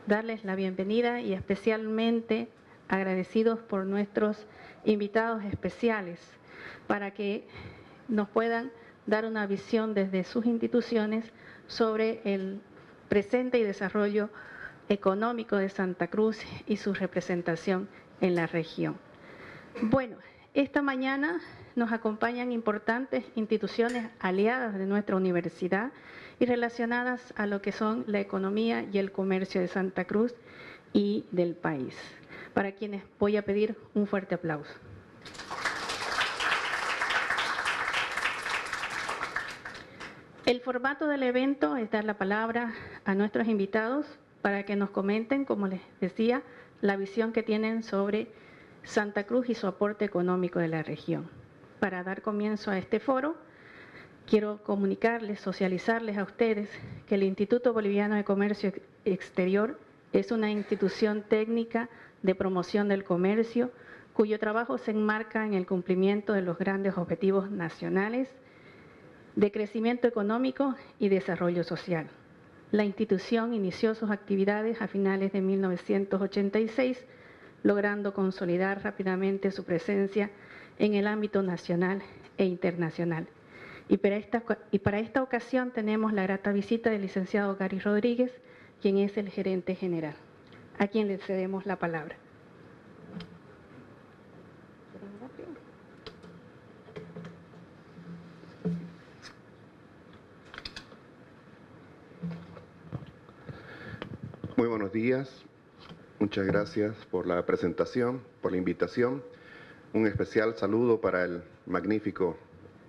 darles la bienvenida y especialmente agradecidos por nuestros invitados especiales para que nos puedan dar una visión desde sus instituciones sobre el presente y desarrollo económico de Santa Cruz y su representación en la región. Bueno, esta mañana nos acompañan importantes instituciones aliadas de nuestra universidad y relacionadas a lo que son la economía y el comercio de Santa Cruz y del país, para quienes voy a pedir un fuerte aplauso. El formato del evento es dar la palabra a nuestros invitados para que nos comenten, como les decía, la visión que tienen sobre Santa Cruz y su aporte económico de la región. Para dar comienzo a este foro, quiero comunicarles, socializarles a ustedes que el Instituto Boliviano de Comercio Exterior es una institución técnica de promoción del comercio cuyo trabajo se enmarca en el cumplimiento de los grandes objetivos nacionales de crecimiento económico y desarrollo social. La institución inició sus actividades a finales de 1986, logrando consolidar rápidamente su presencia en el ámbito nacional e internacional. Y para esta ocasión tenemos la grata visita del licenciado Gary Rodríguez, quien es el gerente general, a quien le cedemos la palabra. Muy buenos días, muchas gracias por la presentación, por la invitación. Un especial saludo para el magnífico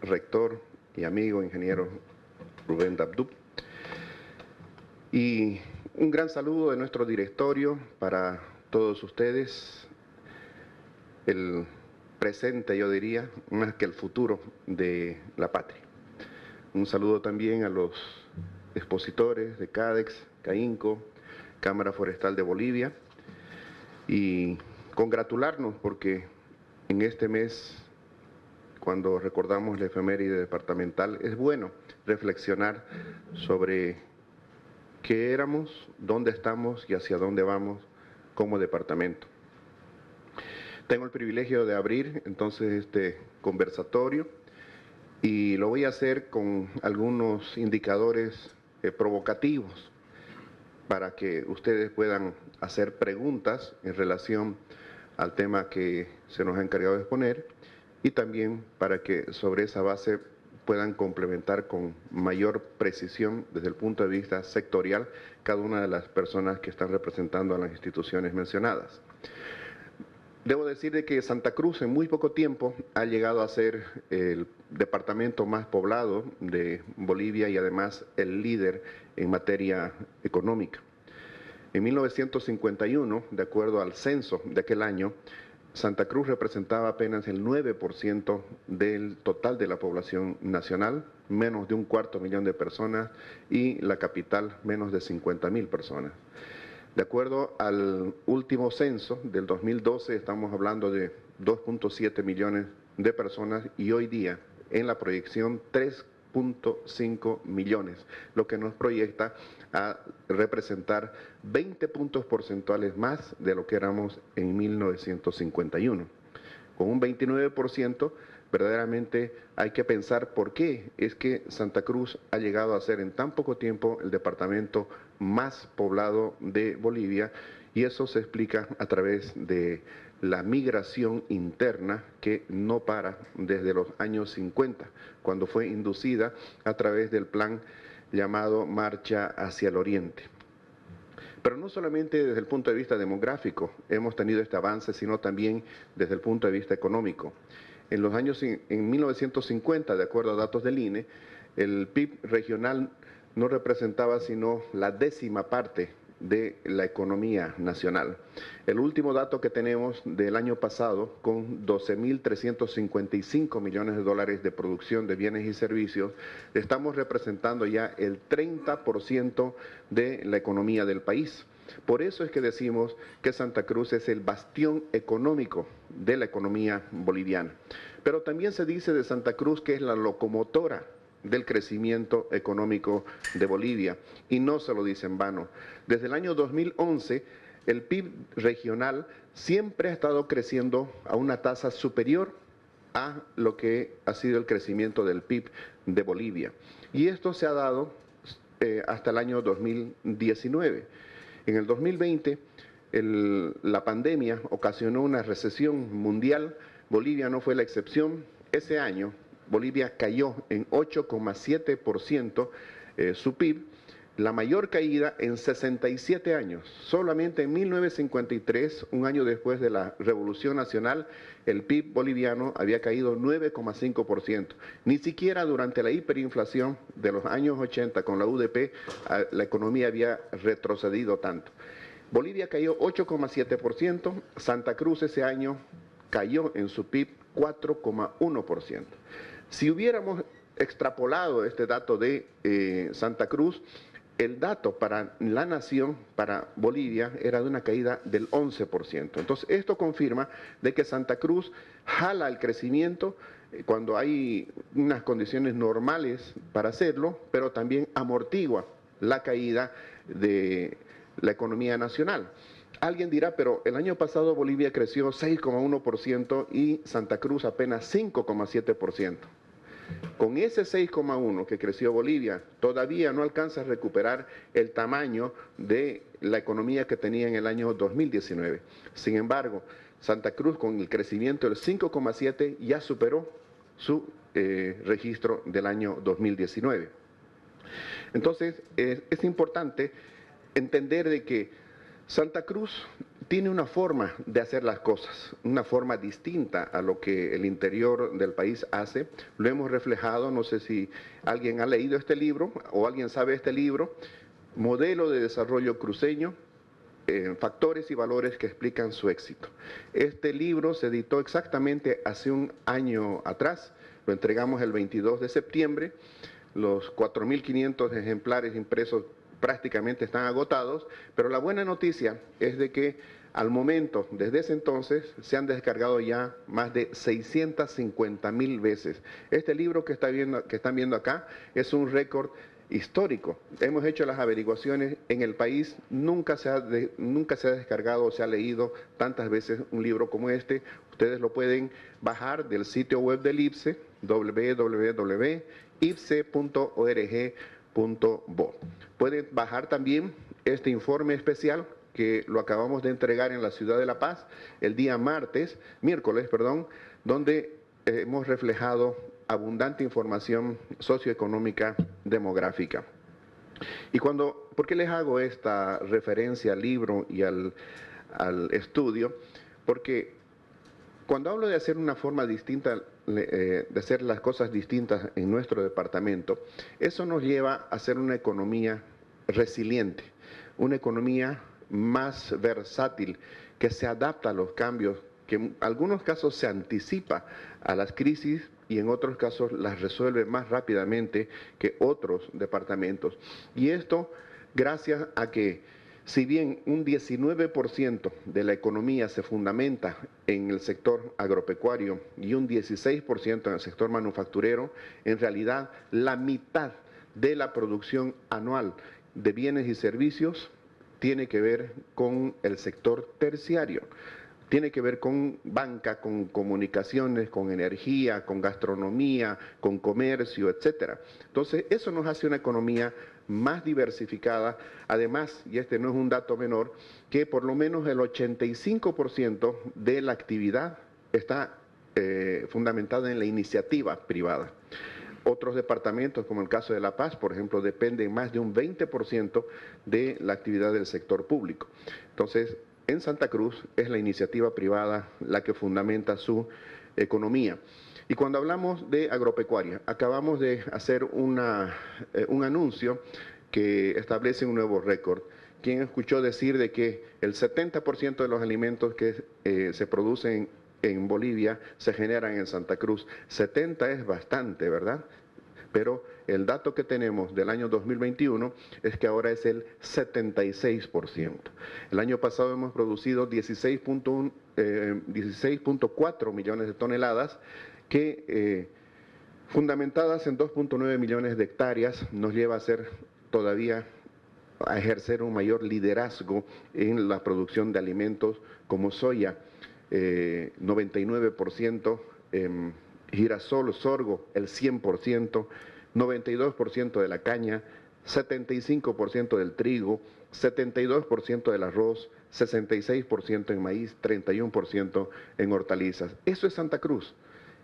rector y amigo ingeniero Rubén Dabdub. Y un gran saludo de nuestro directorio para todos ustedes, el presente, yo diría, más que el futuro de la patria. Un saludo también a los expositores de CADEX, CAINCO, Cámara Forestal de Bolivia, y congratularnos porque en este mes, cuando recordamos la efeméride departamental, es bueno reflexionar sobre qué éramos, dónde estamos y hacia dónde vamos como departamento. Tengo el privilegio de abrir entonces este conversatorio y lo voy a hacer con algunos indicadores provocativos para que ustedes puedan hacer preguntas en relación al tema que se nos ha encargado de exponer y también para que sobre esa base puedan complementar con mayor precisión desde el punto de vista sectorial cada una de las personas que están representando a las instituciones mencionadas. Debo decir de que Santa Cruz en muy poco tiempo ha llegado a ser el departamento más poblado de Bolivia y además el líder en materia económica. En 1951, de acuerdo al censo de aquel año, Santa Cruz representaba apenas el 9% del total de la población nacional, menos de 250.000 de personas, y la capital menos de 50.000 personas. De acuerdo al último censo del 2012, estamos hablando de 2.7 millones de personas y hoy día en la proyección 3.5 millones, lo que nos proyecta a representar 20 puntos porcentuales más de lo que éramos en 1951. Con un 29%, verdaderamente hay que pensar por qué es que Santa Cruz ha llegado a ser en tan poco tiempo el departamento más poblado de Bolivia, y eso se explica a través de la migración interna que no para desde los años 50, cuando fue inducida a través del plan llamado Marcha hacia el Oriente. Pero no solamente desde el punto de vista demográfico hemos tenido este avance, sino también desde el punto de vista económico. En 1950, de acuerdo a datos del INE, el PIB regional no representaba sino la 10ª parte de la economía nacional. El último dato que tenemos del año pasado, con 12.355 millones de dólares de producción de bienes y servicios, estamos representando ya el 30% de la economía del país. Por eso es que decimos que Santa Cruz es el bastión económico de la economía boliviana. Pero también se dice de Santa Cruz que es la locomotora del crecimiento económico de Bolivia, y no se lo dice en vano. Desde el año 2011, el PIB regional siempre ha estado creciendo a una tasa superior a lo que ha sido el crecimiento del PIB de Bolivia. Y esto se ha dado hasta el año 2019. En el 2020, la pandemia ocasionó una recesión mundial. Bolivia no fue la excepción. Ese año, Bolivia cayó en 8,7% su PIB, la mayor caída en 67 años. Solamente en 1953, un año después de la Revolución Nacional, el PIB boliviano había caído 9,5%. Ni siquiera durante la hiperinflación de los años 80 con la UDP, la economía había retrocedido tanto. Bolivia cayó 8,7%, Santa Cruz ese año cayó en su PIB 4,1%. Si hubiéramos extrapolado este dato de Santa Cruz, el dato para la nación, para Bolivia, era de una caída del 11%. Entonces, esto confirma de que Santa Cruz jala el crecimiento cuando hay unas condiciones normales para hacerlo, pero también amortigua la caída de la economía nacional. Alguien dirá, pero el año pasado Bolivia creció 6,1% y Santa Cruz apenas 5,7%. Con ese 6,1 que creció Bolivia, todavía no alcanza a recuperar el tamaño de la economía que tenía en el año 2019. Sin embargo, Santa Cruz con el crecimiento del 5,7 ya superó su registro del año 2019. Entonces, es importante entender de que Santa Cruz tiene una forma de hacer las cosas, una forma distinta a lo que el interior del país hace. Lo hemos reflejado, no sé si alguien ha leído este libro o alguien sabe este libro, Modelo de Desarrollo Cruceño, factores y valores que explican su éxito. Este libro se editó exactamente hace un año atrás, lo entregamos el 22 de septiembre, los 4.500 ejemplares impresos prácticamente están agotados, pero la buena noticia es de que al momento, desde ese entonces, se han descargado ya más de 650.000 veces. Este libro que están viendo acá es un récord histórico. Hemos hecho las averiguaciones en el país, nunca se ha descargado o se ha leído tantas veces un libro como este. Ustedes lo pueden bajar del sitio web del IPSE, www.ipse.org.bo. Pueden bajar también este informe especial que lo acabamos de entregar en la ciudad de La Paz el día miércoles, donde hemos reflejado abundante información socioeconómica demográfica. Y ¿por qué les hago esta referencia al libro y al estudio? Porque cuando hablo de hacer una forma distinta, de hacer las cosas distintas en nuestro departamento, eso nos lleva a hacer una economía resiliente, una economía más versátil, que se adapta a los cambios, que en algunos casos se anticipa a las crisis y en otros casos las resuelve más rápidamente que otros departamentos. Y esto gracias a que, si bien un 19% de la economía se fundamenta en el sector agropecuario y un 16% en el sector manufacturero, en realidad la mitad de la producción anual de bienes y servicios tiene que ver con el sector terciario. Tiene que ver con banca, con comunicaciones, con energía, con gastronomía, con comercio, etcétera. Entonces, eso nos hace una economía más diversificada. Además, y este no es un dato menor, que por lo menos el 85% de la actividad está fundamentada en la iniciativa privada. Otros departamentos, como el caso de La Paz, por ejemplo, dependen más de un 20% de la actividad del sector público. Entonces, en Santa Cruz es la iniciativa privada la que fundamenta su economía. Y cuando hablamos de agropecuaria, acabamos de hacer un anuncio que establece un nuevo récord. ¿Quién escuchó decir de que el 70% de los alimentos que se producen en Bolivia se generan en Santa Cruz? 70 es bastante, ¿verdad? Pero el dato que tenemos del año 2021 es que ahora es el 76%. El año pasado hemos producido 16.4 millones de toneladas, que fundamentadas en 2.9 millones de hectáreas, nos lleva a ejercer un mayor liderazgo en la producción de alimentos como soya, 99%, girasol, sorgo, el 100%, 92% de la caña, 75% del trigo, 72% del arroz, 66% en maíz, 31% en hortalizas. Eso es Santa Cruz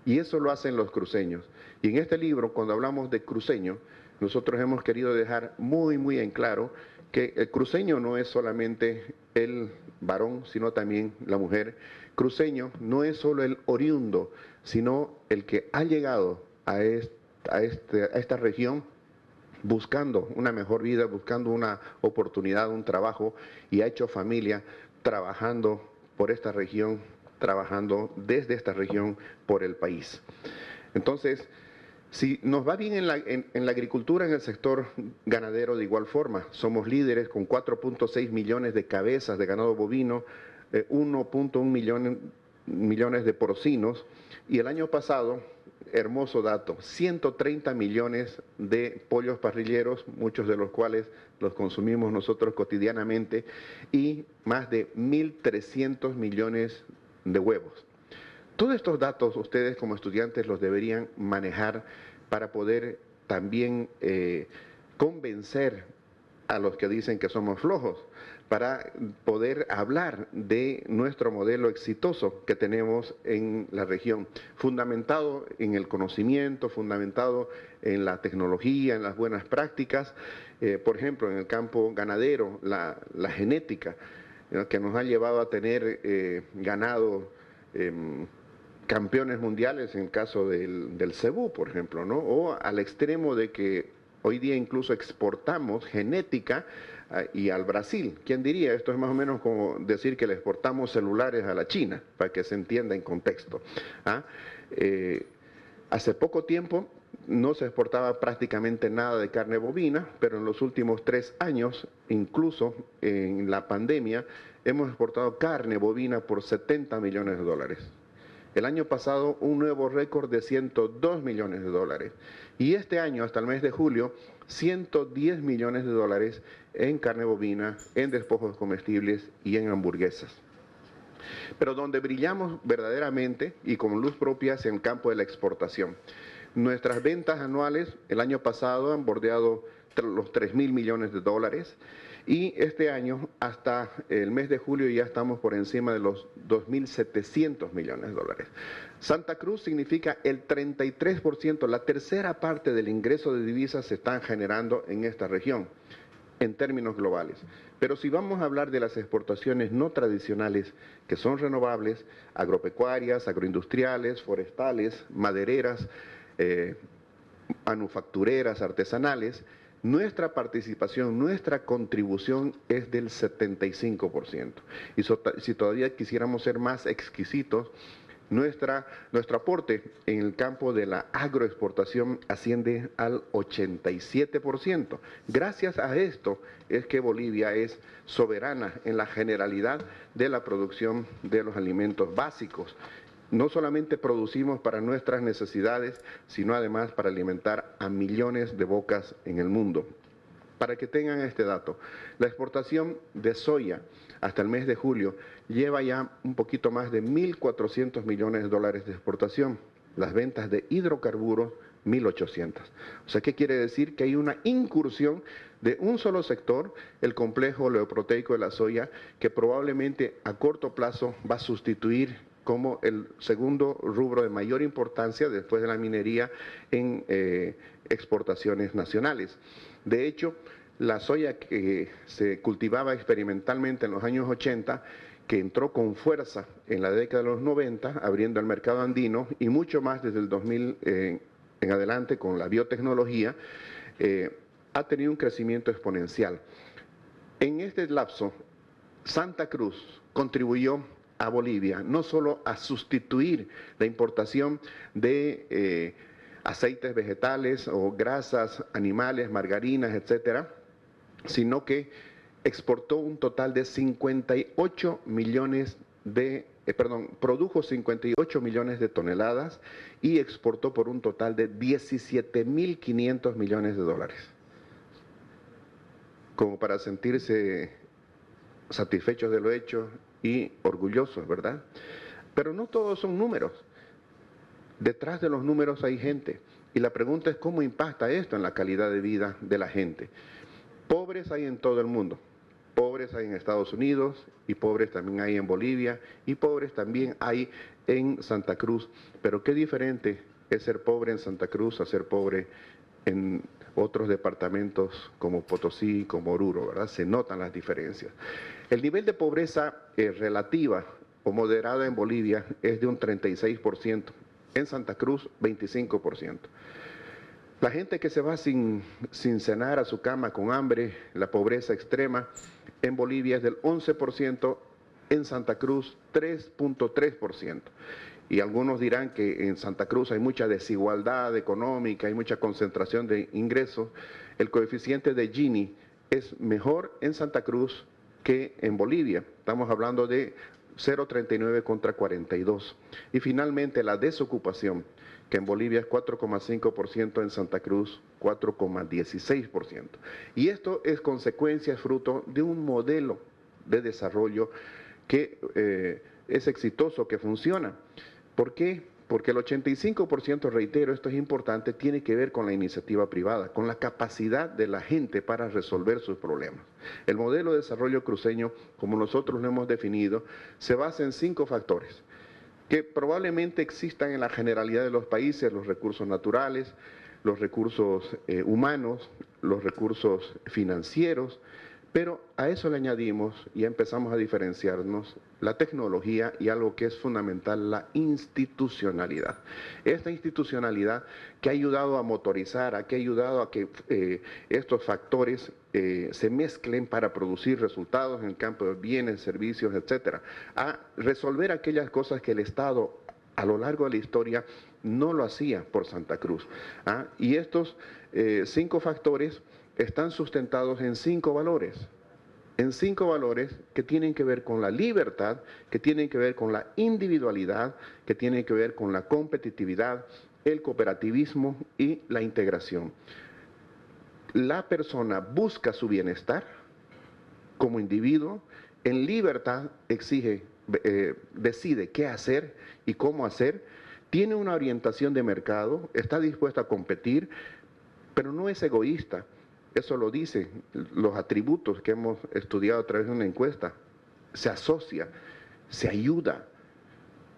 y eso lo hacen los cruceños. Y en este libro, cuando hablamos de cruceño, nosotros hemos querido dejar muy en claro que el cruceño no es solamente el varón, sino también la mujer. Cruceño no es solo el oriundo, sino el que ha llegado a esta región buscando una mejor vida, buscando una oportunidad, un trabajo, y ha hecho familia trabajando por esta región, trabajando desde esta región por el país. Entonces, si nos va bien en la agricultura, en el sector ganadero de igual forma, somos líderes con 4.6 millones de cabezas de ganado bovino, 1.1 millones de porcinos, y el año pasado, hermoso dato, 130 millones de pollos parrilleros, muchos de los cuales los consumimos nosotros cotidianamente, y más de 1.300 millones de huevos. Todos estos datos ustedes como estudiantes los deberían manejar para poder también convencer a los que dicen que somos flojos, para poder hablar de nuestro modelo exitoso que tenemos en la región, fundamentado en el conocimiento, fundamentado en la tecnología, en las buenas prácticas, por ejemplo, en el campo ganadero, la genética, que nos ha llevado a tener ganado campeones mundiales en el caso del cebú, por ejemplo, ¿no? O al extremo de que hoy día incluso exportamos genética y al Brasil. ¿Quién diría? Esto es más o menos como decir que le exportamos celulares a la China, para que se entienda en contexto. Hace poco tiempo no se exportaba prácticamente nada de carne bovina, pero en los últimos 3 años, incluso en la pandemia, hemos exportado carne bovina por 70 millones de dólares. El año pasado un nuevo récord de 102 millones de dólares. Y este año, hasta el mes de julio, 110 millones de dólares en carne bovina, en despojos comestibles y en hamburguesas. Pero donde brillamos verdaderamente y con luz propia es en el campo de la exportación. Nuestras ventas anuales el año pasado han bordeado los 3.000 millones de dólares. Y este año, hasta el mes de julio, ya estamos por encima de los 2.700 millones de dólares. Santa Cruz significa el 33%, la tercera parte del ingreso de divisas se están generando en esta región, en términos globales. Pero si vamos a hablar de las exportaciones no tradicionales, que son renovables, agropecuarias, agroindustriales, forestales, madereras, manufactureras, artesanales, nuestra participación, nuestra contribución es del 75%. Y si todavía quisiéramos ser más exquisitos, nuestro aporte en el campo de la agroexportación asciende al 87%. Gracias a esto es que Bolivia es soberana en la generalidad de la producción de los alimentos básicos. No solamente producimos para nuestras necesidades, sino además para alimentar a millones de bocas en el mundo. Para que tengan este dato, la exportación de soya hasta el mes de julio lleva ya un poquito más de 1.400 millones de dólares de exportación. Las ventas de hidrocarburos, 1.800. O sea, ¿qué quiere decir? Que hay una incursión de un solo sector, el complejo oleoproteico de la soya, que probablemente a corto plazo va a sustituir como el segundo rubro de mayor importancia después de la minería en exportaciones nacionales. De hecho, la soya que se cultivaba experimentalmente en los años 80, que entró con fuerza en la década de los 90, abriendo el mercado andino, y mucho más desde el 2000 en adelante con la biotecnología, ha tenido un crecimiento exponencial. En este lapso, Santa Cruz contribuyó a Bolivia, no solo a sustituir la importación de aceites vegetales o grasas animales, margarinas, etcétera, sino que exportó un total de 58 millones de produjo 58 millones de toneladas y exportó por un total de 17.500 millones de dólares. Como para sentirse satisfechos de lo hecho y orgullosos, ¿verdad? Pero no todos son números. Detrás de los números hay gente. Y la pregunta es cómo impacta esto en la calidad de vida de la gente. Pobres hay en todo el mundo. Pobres hay en Estados Unidos y pobres también hay en Bolivia y pobres también hay en Santa Cruz. Pero qué diferente es ser pobre en Santa Cruz a ser pobre en otros departamentos como Potosí, como Oruro, ¿verdad? Se notan las diferencias. El nivel de pobreza relativa o moderada en Bolivia es de un 36%, en Santa Cruz 25%. La gente que se va sin cenar a su cama con hambre, la pobreza extrema, en Bolivia es del 11%, en Santa Cruz 3.3%. Y algunos dirán que en Santa Cruz hay mucha desigualdad económica, hay mucha concentración de ingresos. El coeficiente de Gini es mejor en Santa Cruz que en Bolivia. Estamos hablando de 0,39 contra 42. Y finalmente la desocupación, que en Bolivia es 4,5%, en Santa Cruz 4,16%. Y esto es consecuencia, fruto de un modelo de desarrollo que es exitoso, que funciona. ¿Por qué? Porque el 85%, reitero, esto es importante, tiene que ver con la iniciativa privada, con la capacidad de la gente para resolver sus problemas. El modelo de desarrollo cruceño, como nosotros lo hemos definido, se basa en 5 factores que probablemente existan en la generalidad de los países: los recursos naturales, los recursos humanos, los recursos financieros, pero a eso le añadimos y empezamos a diferenciarnos la tecnología y algo que es fundamental, la institucionalidad. Esta institucionalidad que ha ayudado a motorizar, que ha ayudado a que estos factores se mezclen para producir resultados en el campo de bienes, servicios, etcétera, a resolver aquellas cosas que el Estado a lo largo de la historia no lo hacía por Santa Cruz. Y estos 5 factores están sustentados en 5 valores. En 5 valores que tienen que ver con la libertad, que tienen que ver con la individualidad, que tienen que ver con la competitividad, el cooperativismo y la integración. La persona busca su bienestar como individuo, en libertad decide qué hacer y cómo hacer, tiene una orientación de mercado, está dispuesta a competir, pero no es egoísta. Eso lo dicen los atributos que hemos estudiado a través de una encuesta. Se asocia, se ayuda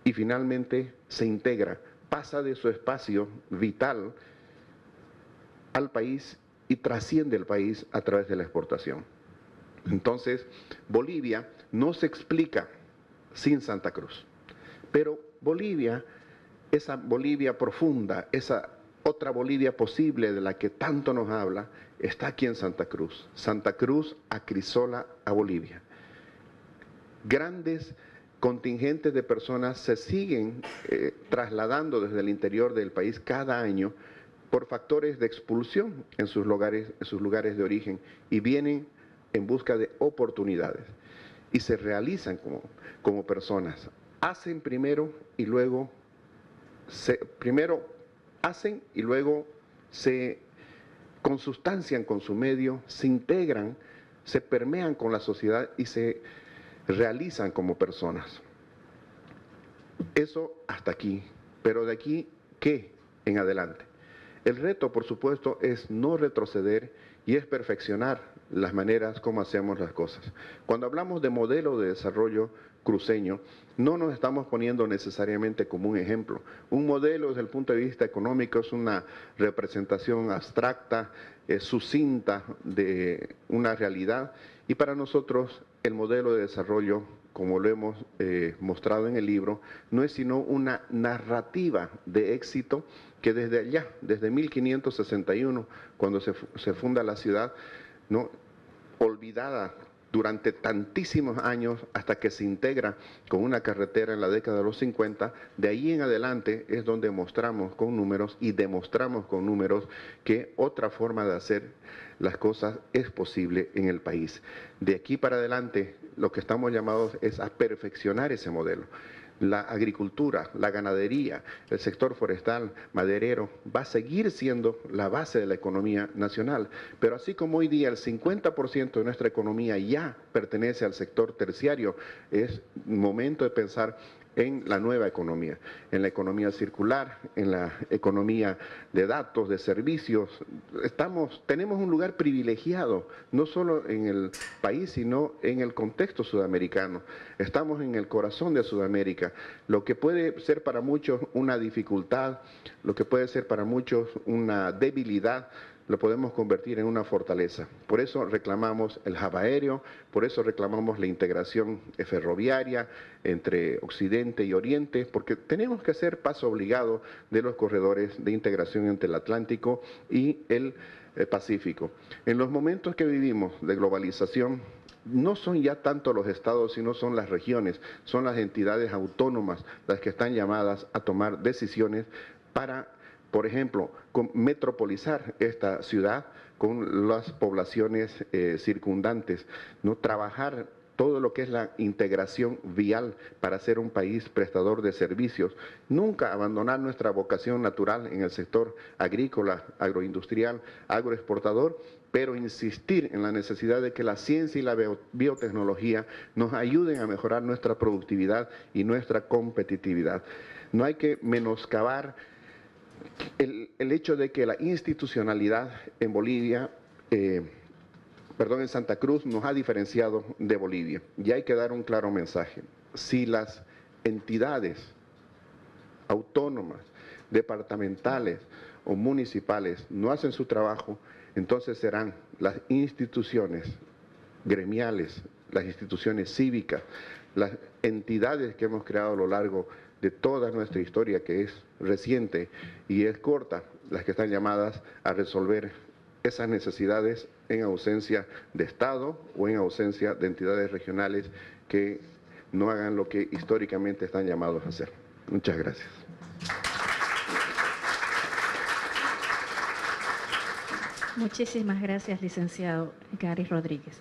y finalmente se integra. Pasa de su espacio vital al país y trasciende el país a través de la exportación. Entonces, Bolivia no se explica sin Santa Cruz. Pero Bolivia, esa Bolivia profunda, esa otra Bolivia posible de la que tanto nos habla, está aquí en Santa Cruz. Santa Cruz acrisola a Bolivia. Grandes contingentes de personas se siguen trasladando desde el interior del país cada año por factores de expulsión en sus lugares de origen y vienen en busca de oportunidades y se realizan como personas. Hacen primero y luego hacen y luego se consustancian con su medio, se integran, se permean con la sociedad y se realizan como personas. Eso hasta aquí, pero de aquí, ¿qué en adelante? El reto, por supuesto, es no retroceder y es perfeccionar las maneras como hacemos las cosas. Cuando hablamos de modelo de desarrollo cruceño, no nos estamos poniendo necesariamente como un ejemplo. Un modelo desde el punto de vista económico es una representación abstracta, sucinta de una realidad, y para nosotros el modelo de desarrollo, como lo hemos mostrado en el libro, no es sino una narrativa de éxito que desde allá, desde 1561, cuando se funda la ciudad, ¿no?, olvidada durante tantísimos años hasta que se integra con una carretera en la década de los 50, de ahí en adelante es donde mostramos con números y demostramos con números que otra forma de hacer las cosas es posible en el país. De aquí para adelante, lo que estamos llamados es a perfeccionar ese modelo. La agricultura, la ganadería, el sector forestal, maderero, va a seguir siendo la base de la economía nacional. Pero así como hoy día el 50% de nuestra economía ya pertenece al sector terciario, es momento de pensar en la nueva economía, en la economía circular, en la economía de datos, de servicios. Tenemos un lugar privilegiado, no solo en el país, sino en el contexto sudamericano. Estamos en el corazón de Sudamérica. Lo que puede ser para muchos una dificultad, lo que puede ser para muchos una debilidad, lo podemos convertir en una fortaleza. Por eso reclamamos el hub aéreo, por eso reclamamos la integración ferroviaria entre Occidente y Oriente, porque tenemos que hacer paso obligado de los corredores de integración entre el Atlántico y el Pacífico. En los momentos que vivimos de globalización, no son ya tanto los estados, sino son las regiones, son las entidades autónomas las que están llamadas a tomar decisiones para, por ejemplo, metropolizar esta ciudad con las poblaciones circundantes, ¿no? Trabajar todo lo que es la integración vial para ser un país prestador de servicios, nunca abandonar nuestra vocación natural en el sector agrícola, agroindustrial, agroexportador, pero insistir en la necesidad de que la ciencia y la biotecnología nos ayuden a mejorar nuestra productividad y nuestra competitividad. No hay que menoscabar el hecho de que la institucionalidad en Bolivia, en Santa Cruz nos ha diferenciado de Bolivia. Y hay que dar un claro mensaje. Si las entidades autónomas, departamentales o municipales no hacen su trabajo, entonces serán las instituciones gremiales, las instituciones cívicas, las entidades que hemos creado a lo largo de toda nuestra historia, que es reciente y es corta, las que están llamadas a resolver esas necesidades en ausencia de Estado o en ausencia de entidades regionales que no hagan lo que históricamente están llamados a hacer. Muchas gracias. Muchísimas gracias, licenciado Gary Rodríguez.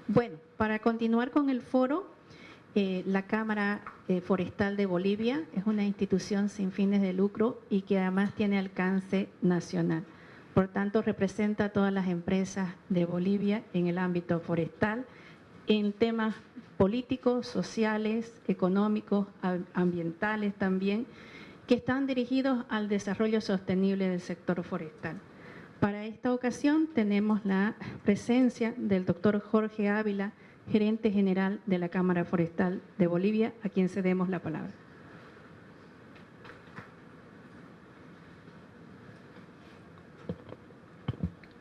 Bueno, para continuar con el foro, la Cámara Forestal de Bolivia es una institución sin fines de lucro y que además tiene alcance nacional. Por tanto, representa a todas las empresas de Bolivia en el ámbito forestal, en temas políticos, sociales, económicos, ambientales también, que están dirigidos al desarrollo sostenible del sector forestal. Para esta ocasión tenemos la presencia del doctor Jorge Ávila, gerente general de la Cámara Forestal de Bolivia, a quien cedemos la palabra.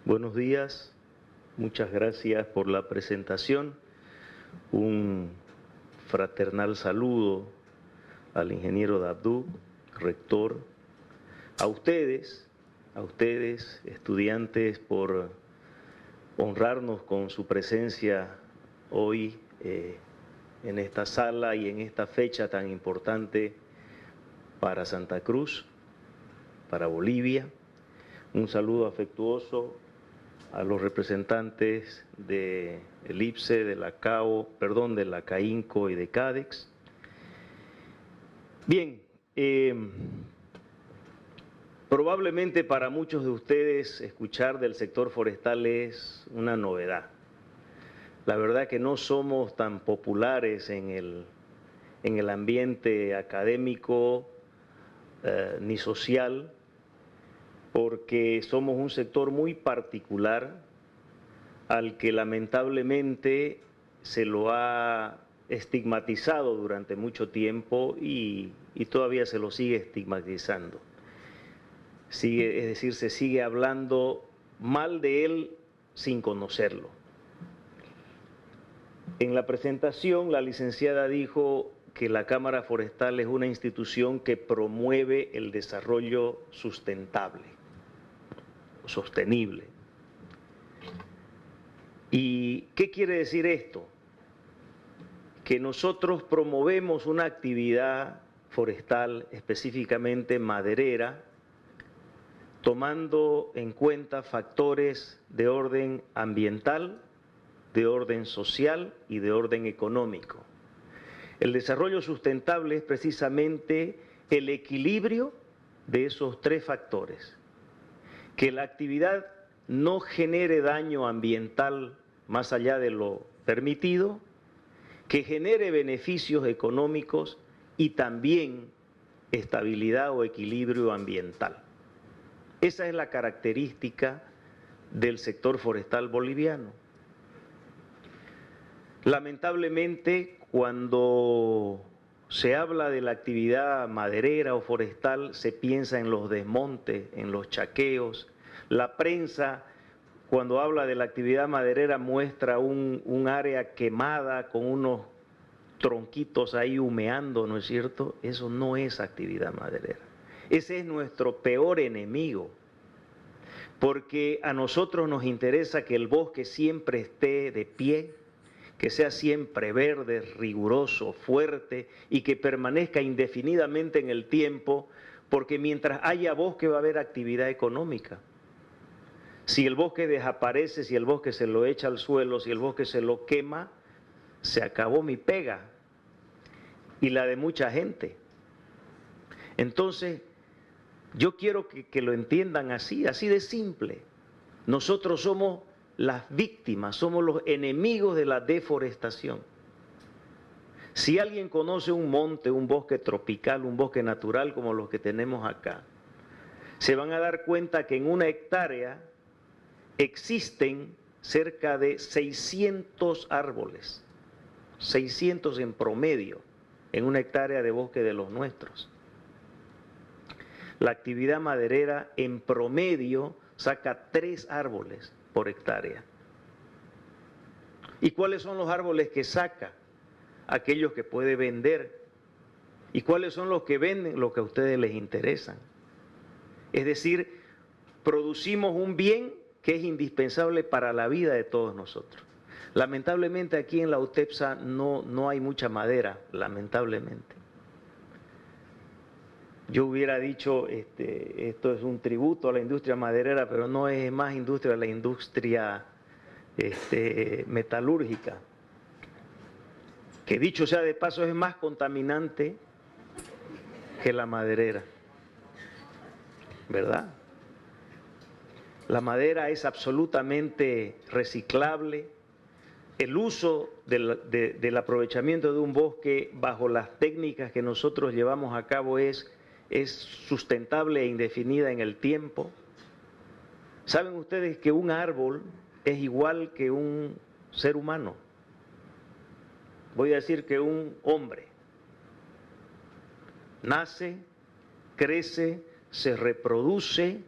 Buenos días, muchas gracias por la presentación. Un fraternal saludo al ingeniero Dabdú, rector, a ustedes, estudiantes, por honrarnos con su presencia hoy en esta sala y en esta fecha tan importante para Santa Cruz, para Bolivia. Un saludo afectuoso a los representantes del IPSE, de la CAO, de la CAINCO y de CADEX. Bien, probablemente para muchos de ustedes escuchar del sector forestal es una novedad. La verdad que no somos tan populares en el ambiente académico ni social, porque somos un sector muy particular al que lamentablemente se lo ha estigmatizado durante mucho tiempo y todavía se lo sigue estigmatizando. Es decir, se sigue hablando mal de él sin conocerlo. En la presentación, la licenciada dijo que la Cámara Forestal es una institución que promueve el desarrollo sustentable, sostenible. ¿Y qué quiere decir esto? Que nosotros promovemos una actividad forestal, específicamente maderera, tomando en cuenta factores de orden ambiental, de orden social y de orden económico. El desarrollo sustentable es precisamente el equilibrio de esos tres factores. Que la actividad no genere daño ambiental más allá de lo permitido, que genere beneficios económicos y también estabilidad o equilibrio ambiental. Esa es la característica del sector forestal boliviano. Lamentablemente, cuando se habla de la actividad maderera o forestal, se piensa en los desmontes, en los chaqueos. La prensa, cuando habla de la actividad maderera, muestra un área quemada con unos tronquitos ahí humeando, ¿no es cierto? Eso no es actividad maderera. Ese es nuestro peor enemigo, porque a nosotros nos interesa que el bosque siempre esté de pie, que sea siempre verde, riguroso, fuerte y que permanezca indefinidamente en el tiempo, porque mientras haya bosque va a haber actividad económica. Si el bosque desaparece, si el bosque se lo echa al suelo, si el bosque se lo quema, se acabó mi pega y la de mucha gente. Entonces, yo quiero que lo entiendan así, así de simple. Nosotros somos las víctimas, somos los enemigos de la deforestación. Si alguien conoce un monte, un bosque tropical, un bosque natural como los que tenemos acá, se van a dar cuenta que en una hectárea existen cerca de 600 árboles, 600 en promedio, en una hectárea de bosque de los nuestros. La actividad maderera en promedio saca 3 árboles por hectárea. ¿Y cuáles son los árboles que saca? Aquellos que puede vender. ¿Y cuáles son los que venden? Los que a ustedes les interesan. Es decir, producimos un bien que es indispensable para la vida de todos nosotros. Lamentablemente aquí en la UTEPSA no hay mucha madera, lamentablemente. Yo hubiera dicho, esto es un tributo a la industria maderera, pero no es más industria, la industria metalúrgica, que dicho sea de paso es más contaminante que la maderera, ¿verdad? La madera es absolutamente reciclable. El uso del aprovechamiento de un bosque bajo las técnicas que nosotros llevamos a cabo es sustentable e indefinida en el tiempo. ¿Saben ustedes que un árbol es igual que un ser humano? Voy a decir que un hombre nace, crece, se reproduce,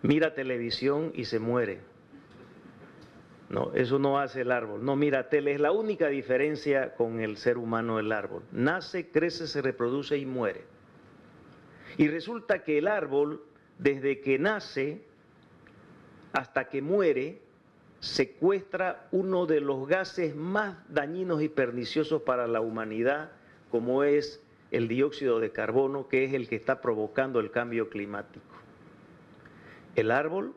mira televisión y se muere. No, eso no hace el árbol. No mira tele, es la única diferencia con el ser humano el árbol. Nace, crece, se reproduce y muere. Y resulta que el árbol, desde que nace hasta que muere, secuestra uno de los gases más dañinos y perniciosos para la humanidad, como es el dióxido de carbono, que es el que está provocando el cambio climático. El árbol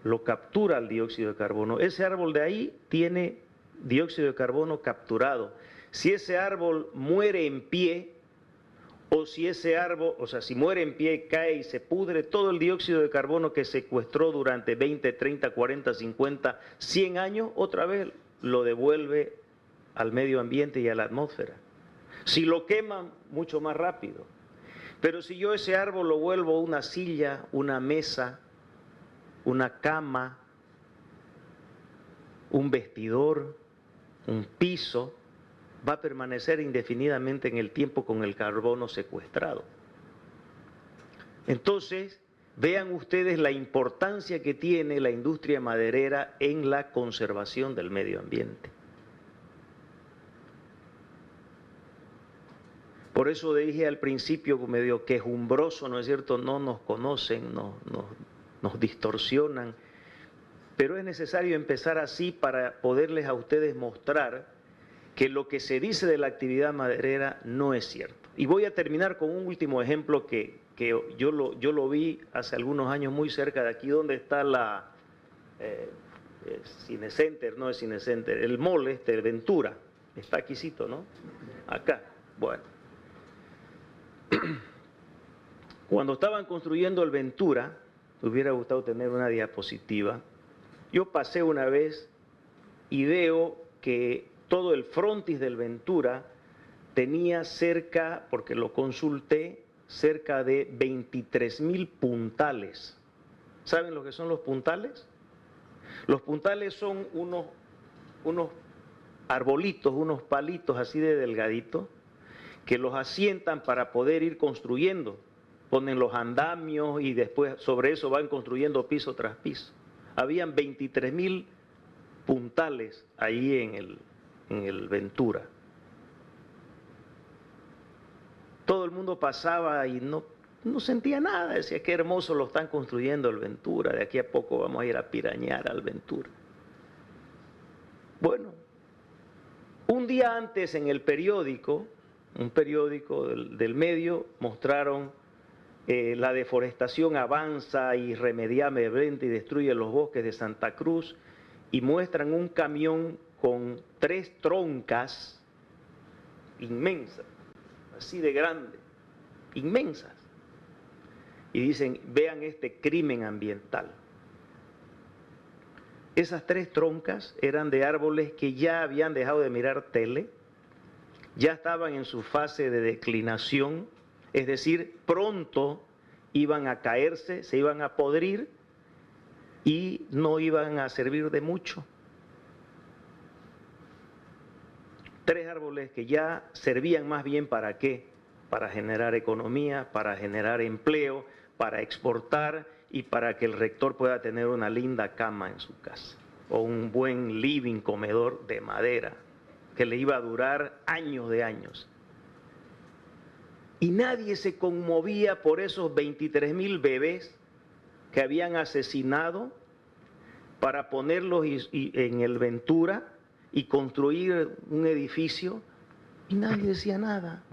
lo captura el dióxido de carbono. Ese árbol de ahí tiene dióxido de carbono capturado. Si ese árbol muere en pie, o si ese árbol, o sea, si muere en pie, cae y se pudre, todo el dióxido de carbono que secuestró durante 20, 30, 40, 50, 100 años, otra vez lo devuelve al medio ambiente y a la atmósfera. Si lo queman, mucho más rápido. Pero si yo ese árbol lo vuelvo una silla, una mesa, una cama, un vestidor, un piso, va a permanecer indefinidamente en el tiempo con el carbono secuestrado. Entonces, vean ustedes la importancia que tiene la industria maderera en la conservación del medio ambiente. Por eso dije al principio, medio quejumbroso, ¿no es cierto? No nos conocen, nos distorsionan, pero es necesario empezar así para poderles a ustedes mostrar que lo que se dice de la actividad maderera no es cierto. Y voy a terminar con un último ejemplo que yo lo vi hace algunos años muy cerca de aquí, donde está Cinecenter, no es Cinecenter, el mall Ventura, está aquícito, ¿no? Acá, bueno. Cuando estaban construyendo el Ventura, me hubiera gustado tener una diapositiva, yo pasé una vez y veo que todo el frontis del Ventura tenía cerca, porque lo consulté, cerca de 23.000 puntales. ¿Saben lo que son los puntales? Los puntales son unos arbolitos, unos palitos así de delgaditos, que los asientan para poder ir construyendo. Ponen los andamios y después sobre eso van construyendo piso tras piso. Habían 23.000 puntales ahí en el Ventura. Todo el mundo pasaba y no sentía nada, decía qué hermoso lo están construyendo el Ventura, de aquí a poco vamos a ir a pirañar al Ventura. Bueno, un día antes en el periódico, un periódico del medio, mostraron la deforestación avanza irremediablemente y destruye los bosques de Santa Cruz, y muestran un camión con 3 troncas inmensas, así de grandes, inmensas. Y dicen, vean este crimen ambiental. Esas 3 troncas eran de árboles que ya habían dejado de mirar tele, ya estaban en su fase de declinación, es decir, pronto iban a caerse, se iban a podrir y no iban a servir de mucho. 3 árboles que ya servían más bien ¿para qué? Para generar economía, para generar empleo, para exportar y para que el rector pueda tener una linda cama en su casa o un buen living, comedor de madera que le iba a durar años de años. Y nadie se conmovía por esos 23.000 bebés que habían asesinado para ponerlos en el Ventura y construir un edificio, y nadie decía nada.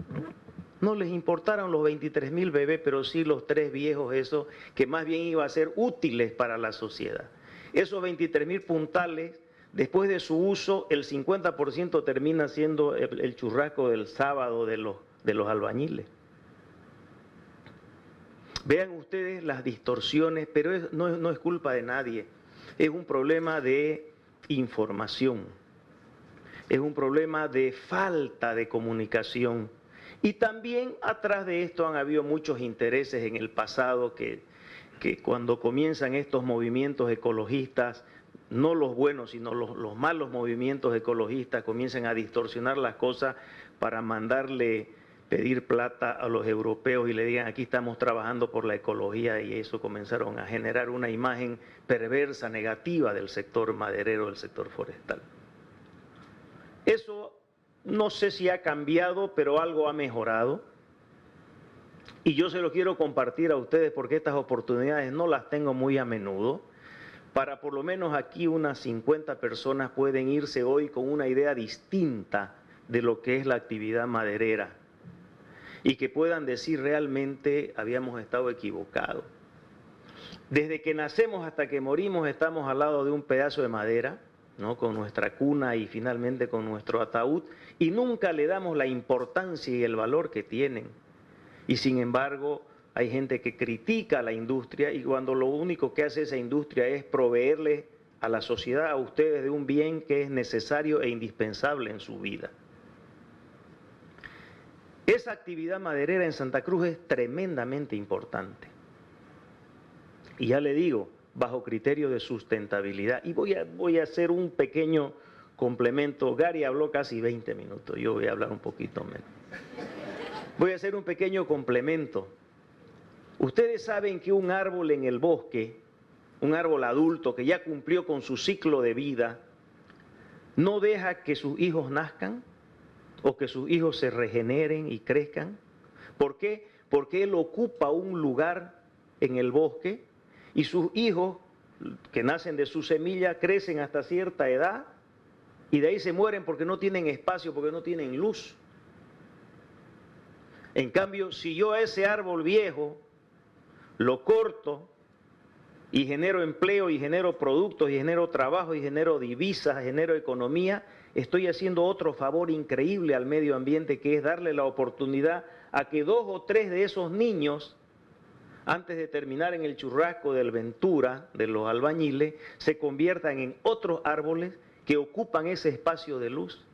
No les importaron los 23.000 bebés, pero sí los 3 viejos esos, que más bien iban a ser útiles para la sociedad. Esos 23.000 puntales, después de su uso, el 50% termina siendo el churrasco del sábado de los albañiles. Vean ustedes las distorsiones, pero no es culpa de nadie. Es un problema de información. Es un problema de falta de comunicación. Y también atrás de esto han habido muchos intereses en el pasado que cuando comienzan estos movimientos ecologistas, no los buenos, sino los malos movimientos ecologistas, comienzan a distorsionar las cosas para pedir plata a los europeos y le digan aquí estamos trabajando por la ecología, y eso comenzaron a generar una imagen perversa, negativa del sector maderero, del sector forestal. Eso no sé si ha cambiado, pero algo ha mejorado. Y yo se lo quiero compartir a ustedes porque estas oportunidades no las tengo muy a menudo. Para por lo menos aquí unas 50 personas pueden irse hoy con una idea distinta de lo que es la actividad maderera y que puedan decir realmente habíamos estado equivocados. Desde que nacemos hasta que morimos estamos al lado de un pedazo de madera, ¿no? Con nuestra cuna y finalmente con nuestro ataúd, y nunca le damos la importancia y el valor que tienen. Y sin embargo, hay gente que critica a la industria, y cuando lo único que hace esa industria es proveerle a la sociedad, a ustedes, de un bien que es necesario e indispensable en su vida. Esa actividad maderera en Santa Cruz es tremendamente importante. Y ya le digo, bajo criterio de sustentabilidad. Y voy a hacer un pequeño complemento. Gary habló casi 20 minutos, yo voy a hablar un poquito menos. Voy a hacer un pequeño complemento. Ustedes saben que un árbol en el bosque, un árbol adulto que ya cumplió con su ciclo de vida, no deja que sus hijos nazcan o que sus hijos se regeneren y crezcan. ¿Por qué? Porque él ocupa un lugar en el bosque y sus hijos que nacen de su semilla crecen hasta cierta edad y de ahí se mueren porque no tienen espacio, porque no tienen luz. En cambio, si yo a ese árbol viejo lo corto y genero empleo, y genero productos, y genero trabajo, y genero divisas, genero economía, estoy haciendo otro favor increíble al medio ambiente, que es darle la oportunidad a que 2 o 3 de esos niños, antes de terminar en el churrasco del Ventura, de los albañiles, se conviertan en otros árboles que ocupan ese espacio de luz.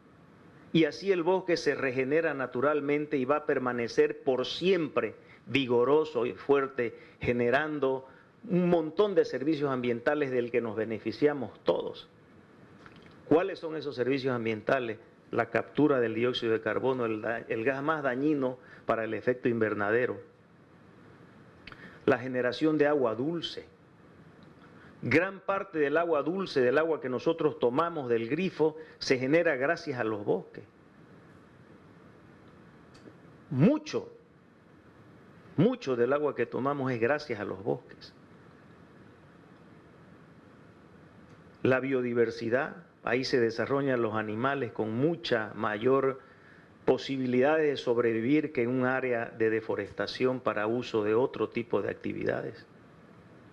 Y así el bosque se regenera naturalmente y va a permanecer por siempre vigoroso y fuerte, generando un montón de servicios ambientales del que nos beneficiamos todos. ¿Cuáles son esos servicios ambientales? La captura del dióxido de carbono, el gas más dañino para el efecto invernadero. La generación de agua dulce. Gran parte del agua dulce, del agua que nosotros tomamos del grifo, se genera gracias a los bosques. Mucho del agua que tomamos es gracias a los bosques. La biodiversidad, ahí se desarrollan los animales con mucha mayor posibilidad de sobrevivir que en un área de deforestación para uso de otro tipo de actividades.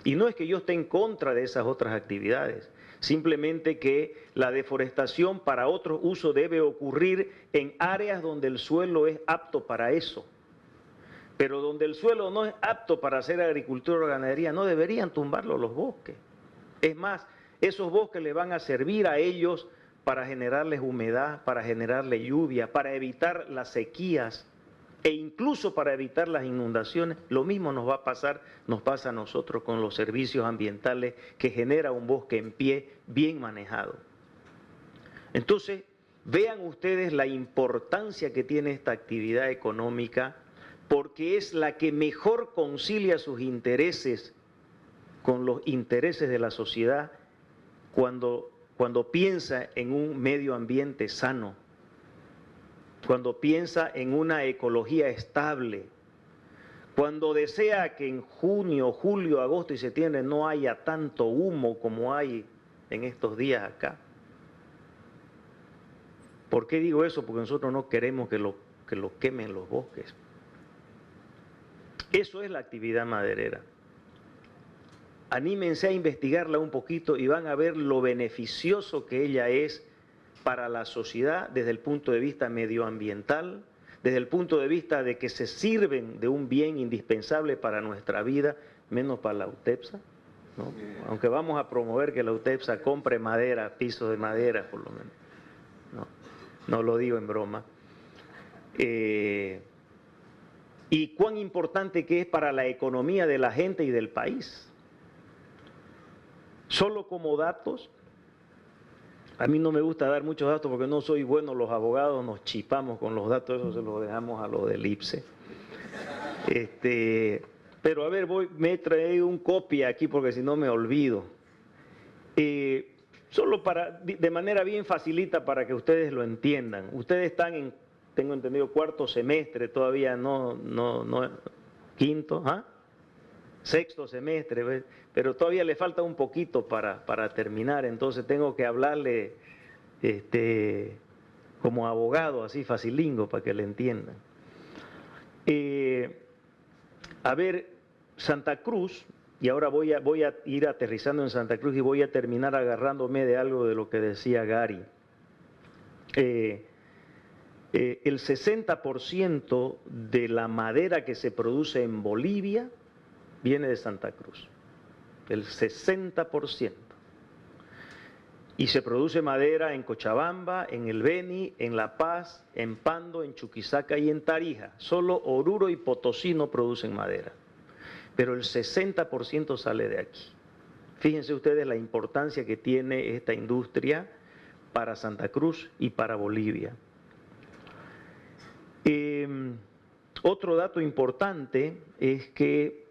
Y no es que yo esté en contra de esas otras actividades, simplemente que la deforestación para otro uso debe ocurrir en áreas donde el suelo es apto para eso. Pero donde el suelo no es apto para hacer agricultura o ganadería, no deberían tumbarlo los bosques. Es más, esos bosques le van a servir a ellos para generarles humedad, para generarles lluvia, para evitar las sequías e incluso para evitar las inundaciones. Lo mismo nos pasa a nosotros con los servicios ambientales que genera un bosque en pie bien manejado. Entonces, vean ustedes la importancia que tiene esta actividad económica, porque es la que mejor concilia sus intereses con los intereses de la sociedad cuando piensa en un medio ambiente sano, cuando piensa en una ecología estable, cuando desea que en junio, julio, agosto y septiembre no haya tanto humo como hay en estos días acá. ¿Por qué digo eso? Porque nosotros no queremos que lo quemen los bosques. Eso es la actividad maderera. Anímense a investigarla un poquito y van a ver lo beneficioso que ella es para la sociedad desde el punto de vista medioambiental, desde el punto de vista de que se sirven de un bien indispensable para nuestra vida, menos para la UTEPSA, ¿no? Aunque vamos a promover que la UTEPSA compre madera, pisos de madera por lo menos. No lo digo en broma. Y cuán importante que es para la economía de la gente y del país. Solo como datos, a mí no me gusta dar muchos datos porque no soy bueno, los abogados nos chipamos con los datos, eso se los dejamos a los del IPSE. Pero a ver, me he traído un copia aquí porque si no me olvido. Solo de manera bien facilita para que ustedes lo entiendan. Ustedes están en, tengo entendido, cuarto semestre, todavía no quinto, sexto semestre, pero todavía le falta un poquito para terminar, entonces tengo que hablarle como abogado, así facilingo, para que le entiendan. A ver, Santa Cruz, y ahora voy a ir aterrizando en Santa Cruz y voy a terminar agarrándome de algo de lo que decía Gary. El 60% de la madera que se produce en Bolivia viene de Santa Cruz, el 60%. Y se produce madera en Cochabamba, en El Beni, en La Paz, en Pando, en Chuquisaca y en Tarija. Solo Oruro y Potosí no producen madera, pero el 60% sale de aquí. Fíjense ustedes la importancia que tiene esta industria para Santa Cruz y para Bolivia. Otro dato importante es que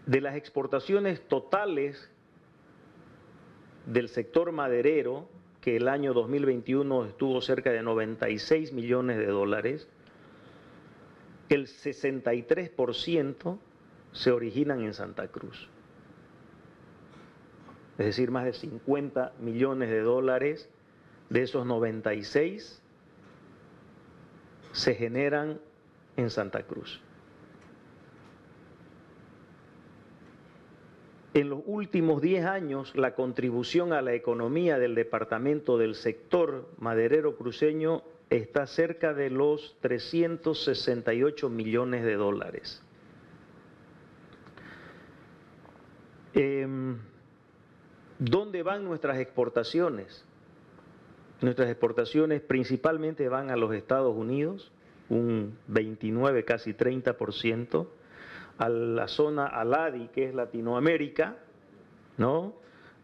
de las exportaciones totales del sector maderero, que el año 2021 estuvo cerca de 96 millones de dólares, el 63% se originan en Santa Cruz. Es decir, más de 50 millones de dólares de esos 96 se generan en Santa Cruz. en los últimos 10 años la contribución a la economía del departamento del sector maderero cruceño está cerca de los 368 millones de dólares. ¿Dónde van nuestras exportaciones? Nuestras exportaciones principalmente van a los Estados Unidos, un 29, casi 30%, a la zona ALADI, que es Latinoamérica, ¿no?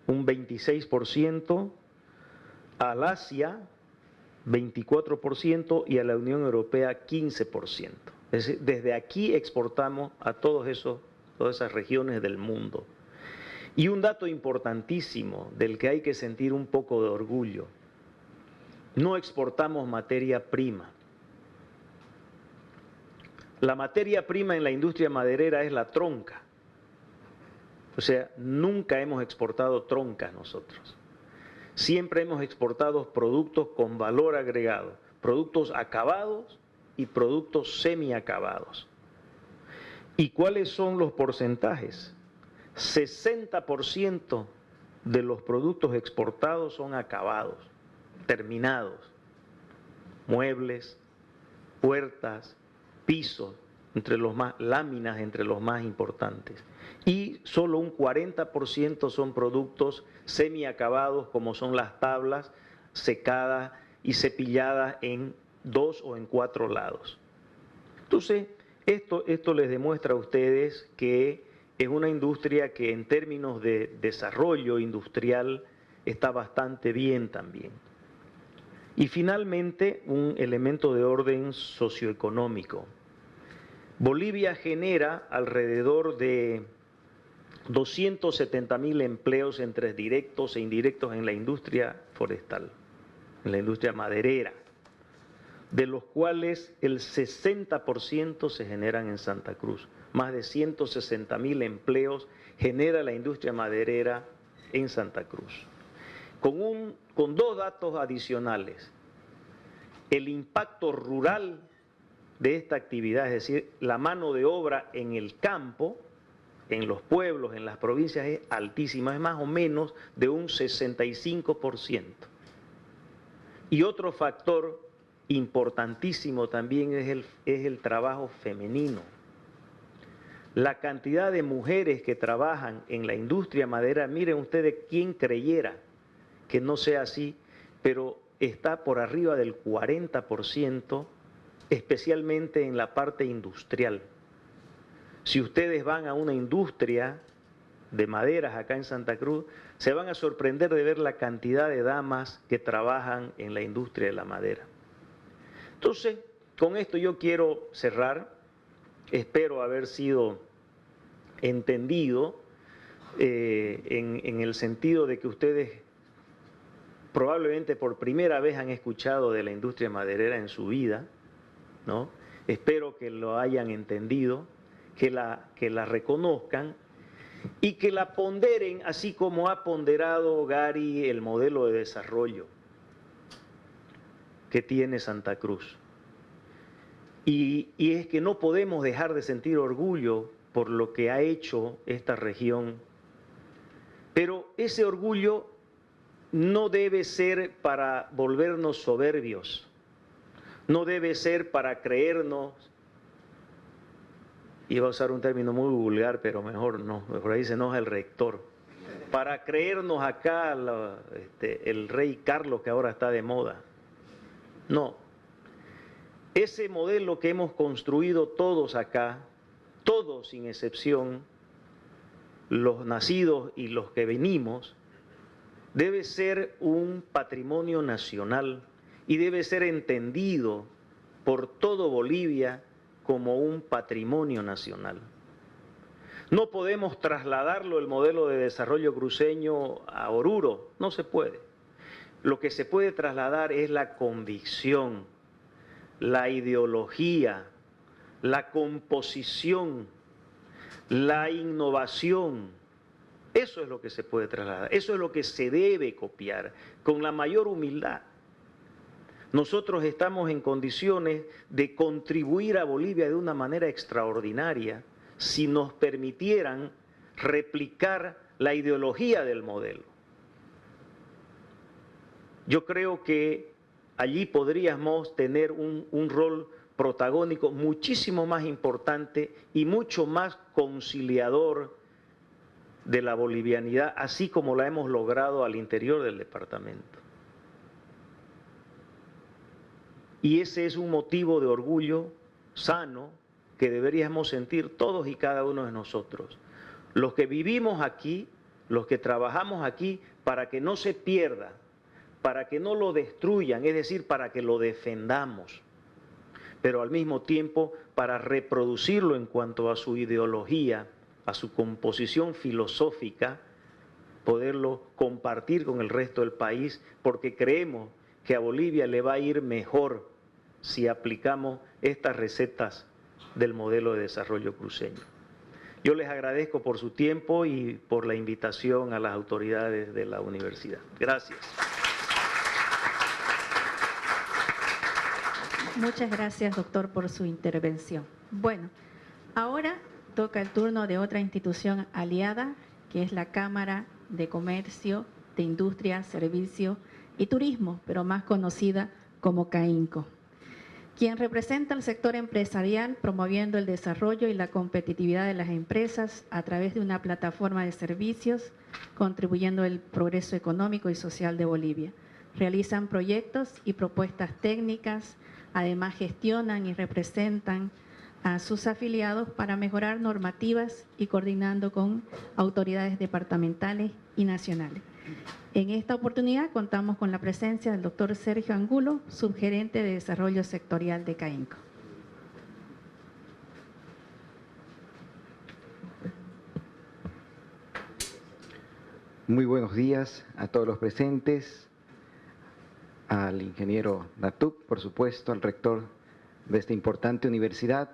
Un 26%, al Asia, 24%, y a la Unión Europea, 15%. Es decir, desde aquí exportamos a todas esas regiones del mundo. Y un dato importantísimo del que hay que sentir un poco de orgullo: no exportamos materia prima. La materia prima en la industria maderera es la tronca. O sea, nunca hemos exportado troncas nosotros. Siempre hemos exportado productos con valor agregado, productos acabados y productos semiacabados. ¿Y cuáles son los porcentajes? 60% de los productos exportados son acabados, terminados. Muebles, puertas, pisos, láminas entre los más importantes. Y solo un 40% son productos semiacabados, como son las tablas secadas y cepilladas en 2 o en 4 lados. Entonces, esto les demuestra a ustedes que es una industria que en términos de desarrollo industrial está bastante bien también. Y finalmente, un elemento de orden socioeconómico. Bolivia genera alrededor de 270.000 empleos entre directos e indirectos en la industria forestal, en la industria maderera, de los cuales el 60% se generan en Santa Cruz. Más de 160.000 empleos genera la industria maderera en Santa Cruz. Con 2 datos adicionales: el impacto rural de esta actividad, es decir, la mano de obra en el campo, en los pueblos, en las provincias, es altísima, es más o menos de un 65%. Y otro factor importantísimo también es el trabajo femenino. La cantidad de mujeres que trabajan en la industria maderera, miren ustedes, quién creyera que no sea así, pero está por arriba del 40%, especialmente en la parte industrial. Si ustedes van a una industria de maderas acá en Santa Cruz, se van a sorprender de ver la cantidad de damas que trabajan en la industria de la madera. Entonces, con esto yo quiero cerrar. Espero haber sido entendido en el sentido de que ustedes probablemente por primera vez han escuchado de la industria maderera en su vida, ¿no? Espero que lo hayan entendido, que la reconozcan y que la ponderen, así como ha ponderado Gary el modelo de desarrollo que tiene Santa Cruz. Y es que no podemos dejar de sentir orgullo por lo que ha hecho esta región, pero ese orgullo no debe ser para volvernos soberbios, no debe ser para creernos, iba a usar un término muy vulgar, pero mejor no, por ahí se enoja el rector, para creernos acá el rey Carlos que ahora está de moda. No, ese modelo que hemos construido todos acá, todos sin excepción, los nacidos y los que venimos, debe ser un patrimonio nacional y debe ser entendido por todo Bolivia como un patrimonio nacional. No podemos trasladarlo, el modelo de desarrollo cruceño, a Oruro, no se puede. Lo que se puede trasladar es la convicción, la ideología, la composición, la innovación. Eso es lo que se puede trasladar, eso es lo que se debe copiar con la mayor humildad. Nosotros estamos en condiciones de contribuir a Bolivia de una manera extraordinaria si nos permitieran replicar la ideología del modelo. Yo creo que allí podríamos tener un rol protagónico muchísimo más importante y mucho más conciliador de la bolivianidad, así como la hemos logrado al interior del departamento. Y ese es un motivo de orgullo sano que deberíamos sentir todos y cada uno de nosotros. Los que vivimos aquí, los que trabajamos aquí, para que no se pierda, para que no lo destruyan, es decir, para que lo defendamos, pero al mismo tiempo para reproducirlo en cuanto a su ideología, a su composición filosófica, poderlo compartir con el resto del país, porque creemos que a Bolivia le va a ir mejor si aplicamos estas recetas del modelo de desarrollo cruceño. Yo les agradezco por su tiempo y por la invitación a las autoridades de la universidad. Gracias. Muchas gracias, doctor, por su intervención. Bueno, ahora toca el turno de otra institución aliada, que es la Cámara de Comercio, de Industria, Servicio y Turismo, pero más conocida como CAINCO, quien representa al sector empresarial promoviendo el desarrollo y la competitividad de las empresas a través de una plataforma de servicios, contribuyendo al progreso económico y social de Bolivia. Realizan proyectos y propuestas técnicas, además gestionan y representan a sus afiliados para mejorar normativas y coordinando con autoridades departamentales y nacionales. En esta oportunidad contamos con la presencia del doctor Sergio Angulo, subgerente de Desarrollo Sectorial de CAINCO. Muy buenos días a todos los presentes, al ingeniero Natuc, por supuesto, al rector de esta importante universidad,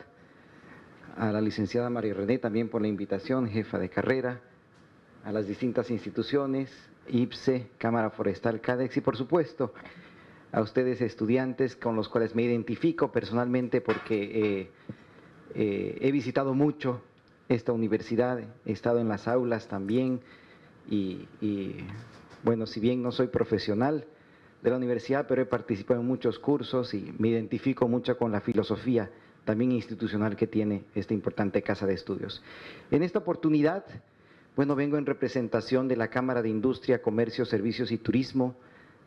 a la licenciada María René también por la invitación, jefa de carrera, a las distintas instituciones, IPSE, Cámara Forestal, CADEX y por supuesto a ustedes estudiantes con los cuales me identifico personalmente porque he visitado mucho esta universidad, he estado en las aulas también y bueno, si bien no soy profesional de la universidad, pero he participado en muchos cursos y me identifico mucho con la filosofía también institucional que tiene esta importante casa de estudios. En esta oportunidad, bueno, vengo en representación de la Cámara de Industria, Comercio, Servicios y Turismo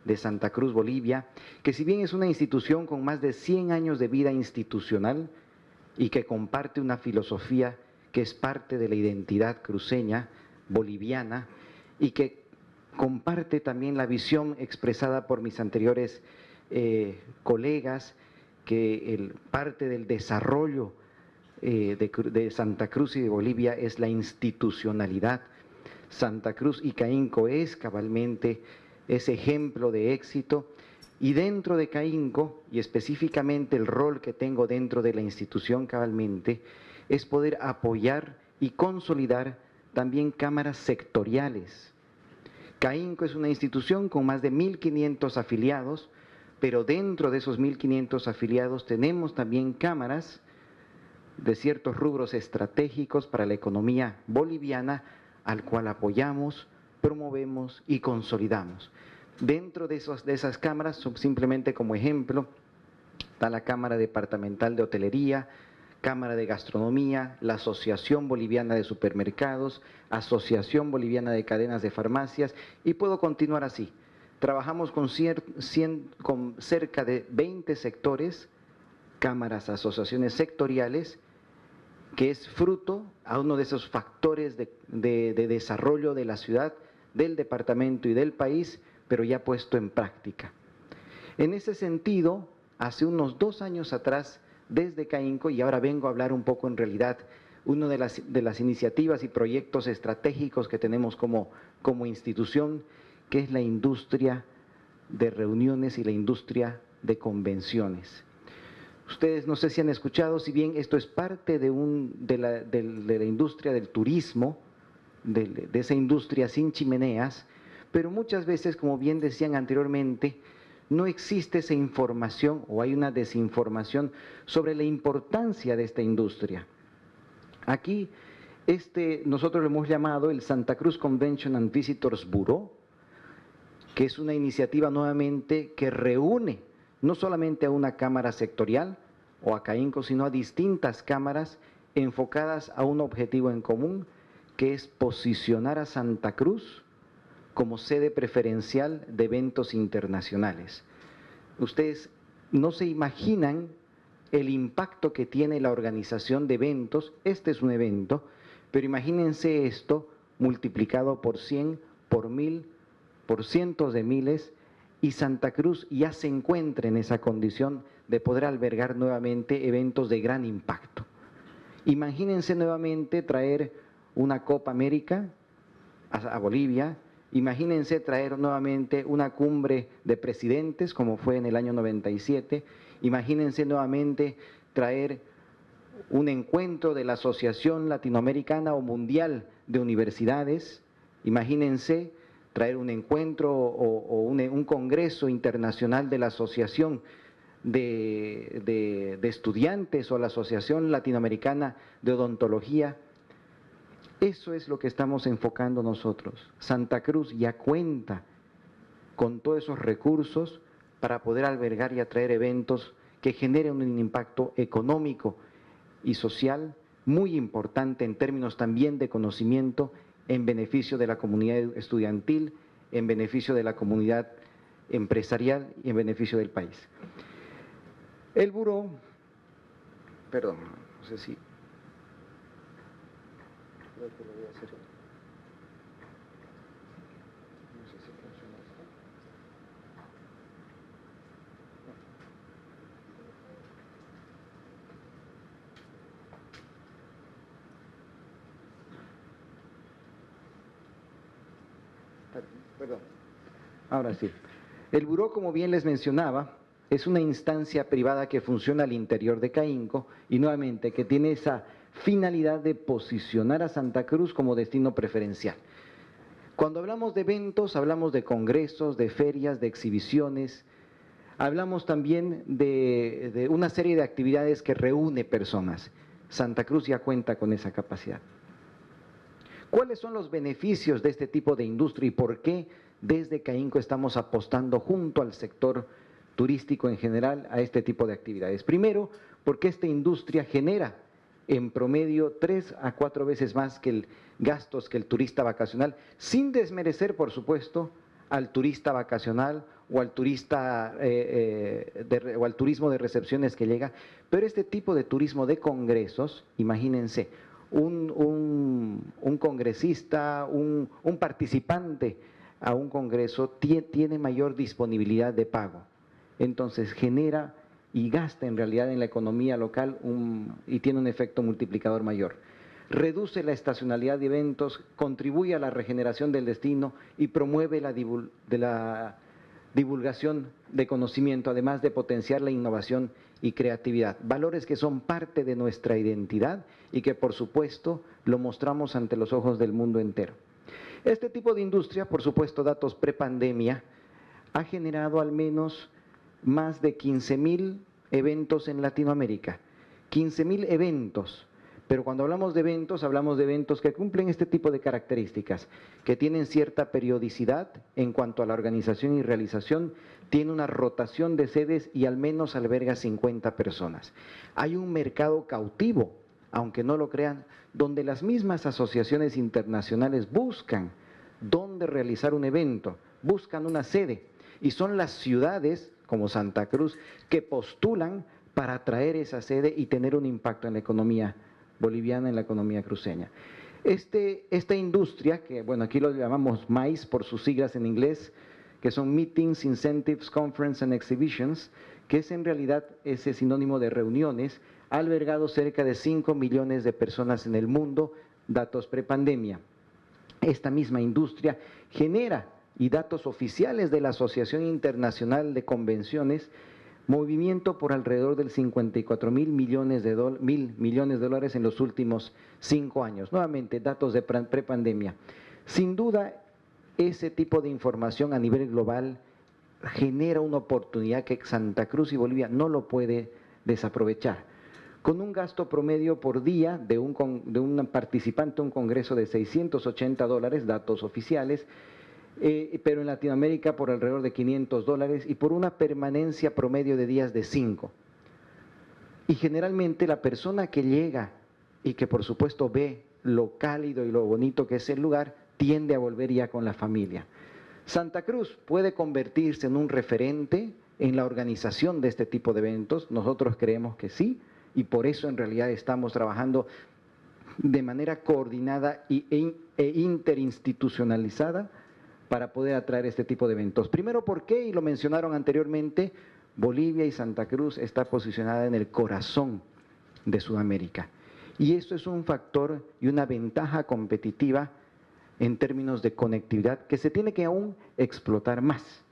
de Santa Cruz, Bolivia, que si bien es una institución con más de 100 años de vida institucional y que comparte una filosofía que es parte de la identidad cruceña, boliviana, y que comparte también la visión expresada por mis anteriores colegas, que parte del desarrollo de Santa Cruz y de Bolivia es la institucionalidad. Santa Cruz y CAINCO es cabalmente ese ejemplo de éxito, y dentro de CAINCO, y específicamente el rol que tengo dentro de la institución cabalmente, es poder apoyar y consolidar también cámaras sectoriales. CAINCO es una institución con más de 1.500 afiliados, pero dentro de esos 1.500 afiliados tenemos también cámaras de ciertos rubros estratégicos para la economía boliviana, al cual apoyamos, promovemos y consolidamos. Dentro de esas cámaras, simplemente como ejemplo, está la Cámara Departamental de Hotelería, Cámara de Gastronomía, la Asociación Boliviana de Supermercados, Asociación Boliviana de Cadenas de Farmacias, y puedo continuar así. Trabajamos con cerca de 20 sectores, cámaras, asociaciones sectoriales, que es fruto a uno de esos factores de desarrollo de la ciudad, del departamento y del país, pero ya puesto en práctica. En ese sentido, hace unos 2 años atrás, desde CAINCO, y ahora vengo a hablar un poco en realidad, una de las iniciativas y proyectos estratégicos que tenemos como institución, que es la industria de reuniones y la industria de convenciones. Ustedes no sé si han escuchado, si bien esto es parte de la industria del turismo, de esa industria sin chimeneas, pero muchas veces, como bien decían anteriormente, no existe esa información o hay una desinformación sobre la importancia de esta industria. Aquí Nosotros lo hemos llamado el Santa Cruz Convention and Visitors Bureau, que es una iniciativa nuevamente que reúne no solamente a una cámara sectorial o a CAINCO, sino a distintas cámaras enfocadas a un objetivo en común, que es posicionar a Santa Cruz como sede preferencial de eventos internacionales. Ustedes no se imaginan el impacto que tiene la organización de eventos. Este es un evento, pero imagínense esto multiplicado por 100, por 1000, por cientos de miles, y Santa Cruz ya se encuentra en esa condición de poder albergar nuevamente eventos de gran impacto. Imagínense nuevamente traer una Copa América a Bolivia, imagínense traer nuevamente una cumbre de presidentes como fue en el año 97, imagínense nuevamente traer un encuentro de la Asociación Latinoamericana o Mundial de Universidades, imagínense traer un encuentro o un congreso internacional de la Asociación de Estudiantes o la Asociación Latinoamericana de Odontología. Eso es lo que estamos enfocando nosotros. Santa Cruz ya cuenta con todos esos recursos para poder albergar y atraer eventos que generen un impacto económico y social muy importante en términos también de conocimiento, en beneficio de la comunidad estudiantil, en beneficio de la comunidad empresarial y en beneficio del país. El buró, perdón, no sé si... Creo que lo voy a hacer. No sé si funciona esto. Perdón. Ahora sí. El buró, como bien les mencionaba, es una instancia privada que funciona al interior de CAINCO y nuevamente que tiene esa finalidad de posicionar a Santa Cruz como destino preferencial. Cuando hablamos de eventos, hablamos de congresos, de ferias, de exhibiciones, hablamos también de una serie de actividades que reúne personas. Santa Cruz ya cuenta con esa capacidad. ¿Cuáles son los beneficios de este tipo de industria y por qué desde CAINCO estamos apostando junto al sector turístico en general a este tipo de actividades? Primero, porque esta industria genera en promedio 3 a 4 veces más que gastos que el turista vacacional, sin desmerecer, por supuesto, al turista vacacional o al turista o al turismo de recepciones que llega, pero este tipo de turismo de congresos, imagínense, un congresista, un participante a un congreso tiene mayor disponibilidad de pago. Entonces genera y gasta en realidad en la economía local y tiene un efecto multiplicador mayor. Reduce la estacionalidad de eventos, contribuye a la regeneración del destino y promueve la divulgación de conocimiento, además de potenciar la innovación y creatividad. Valores que son parte de nuestra identidad y que por supuesto lo mostramos ante los ojos del mundo entero. Este tipo de industria, por supuesto, datos prepandemia, ha generado al menos más de 15,000 eventos en Latinoamérica. 15,000 eventos. Pero cuando hablamos de eventos que cumplen este tipo de características, que tienen cierta periodicidad en cuanto a la organización y realización, tiene una rotación de sedes y al menos alberga 50 personas. Hay un mercado cautivo, aunque no lo crean, donde las mismas asociaciones internacionales buscan dónde realizar un evento, buscan una sede, y son las ciudades como Santa Cruz que postulan para atraer esa sede y tener un impacto en la economía boliviana, en la economía cruceña. Esta industria, que bueno, aquí lo llamamos MICE por sus siglas en inglés, que son Meetings, Incentives, Conference and Exhibitions, que es en realidad ese sinónimo de reuniones, ha albergado cerca de 5 millones de personas en el mundo, datos prepandemia. Esta misma industria genera, y datos oficiales de la Asociación Internacional de Convenciones, movimiento por alrededor del 54,000 millones de dólares en los últimos 5 años. Nuevamente, datos de prepandemia. Sin duda, ese tipo de información a nivel global genera una oportunidad que Santa Cruz y Bolivia no lo puede desaprovechar. con un gasto promedio por día de un participante, un congreso de $680, datos oficiales, pero en Latinoamérica por alrededor de $500 y por una permanencia promedio de días de 5. Y generalmente la persona que llega y que por supuesto ve lo cálido y lo bonito que es el lugar, tiende a volver ya con la familia. Santa Cruz puede convertirse en un referente en la organización de este tipo de eventos. Nosotros creemos que sí, y por eso en realidad estamos trabajando de manera coordinada e interinstitucionalizada para poder atraer este tipo de eventos. Primero, ¿por qué? Y lo mencionaron anteriormente, Bolivia y Santa Cruz está posicionada en el corazón de Sudamérica. Y esto es un factor y una ventaja competitiva en términos de conectividad que se tiene que aún explotar más.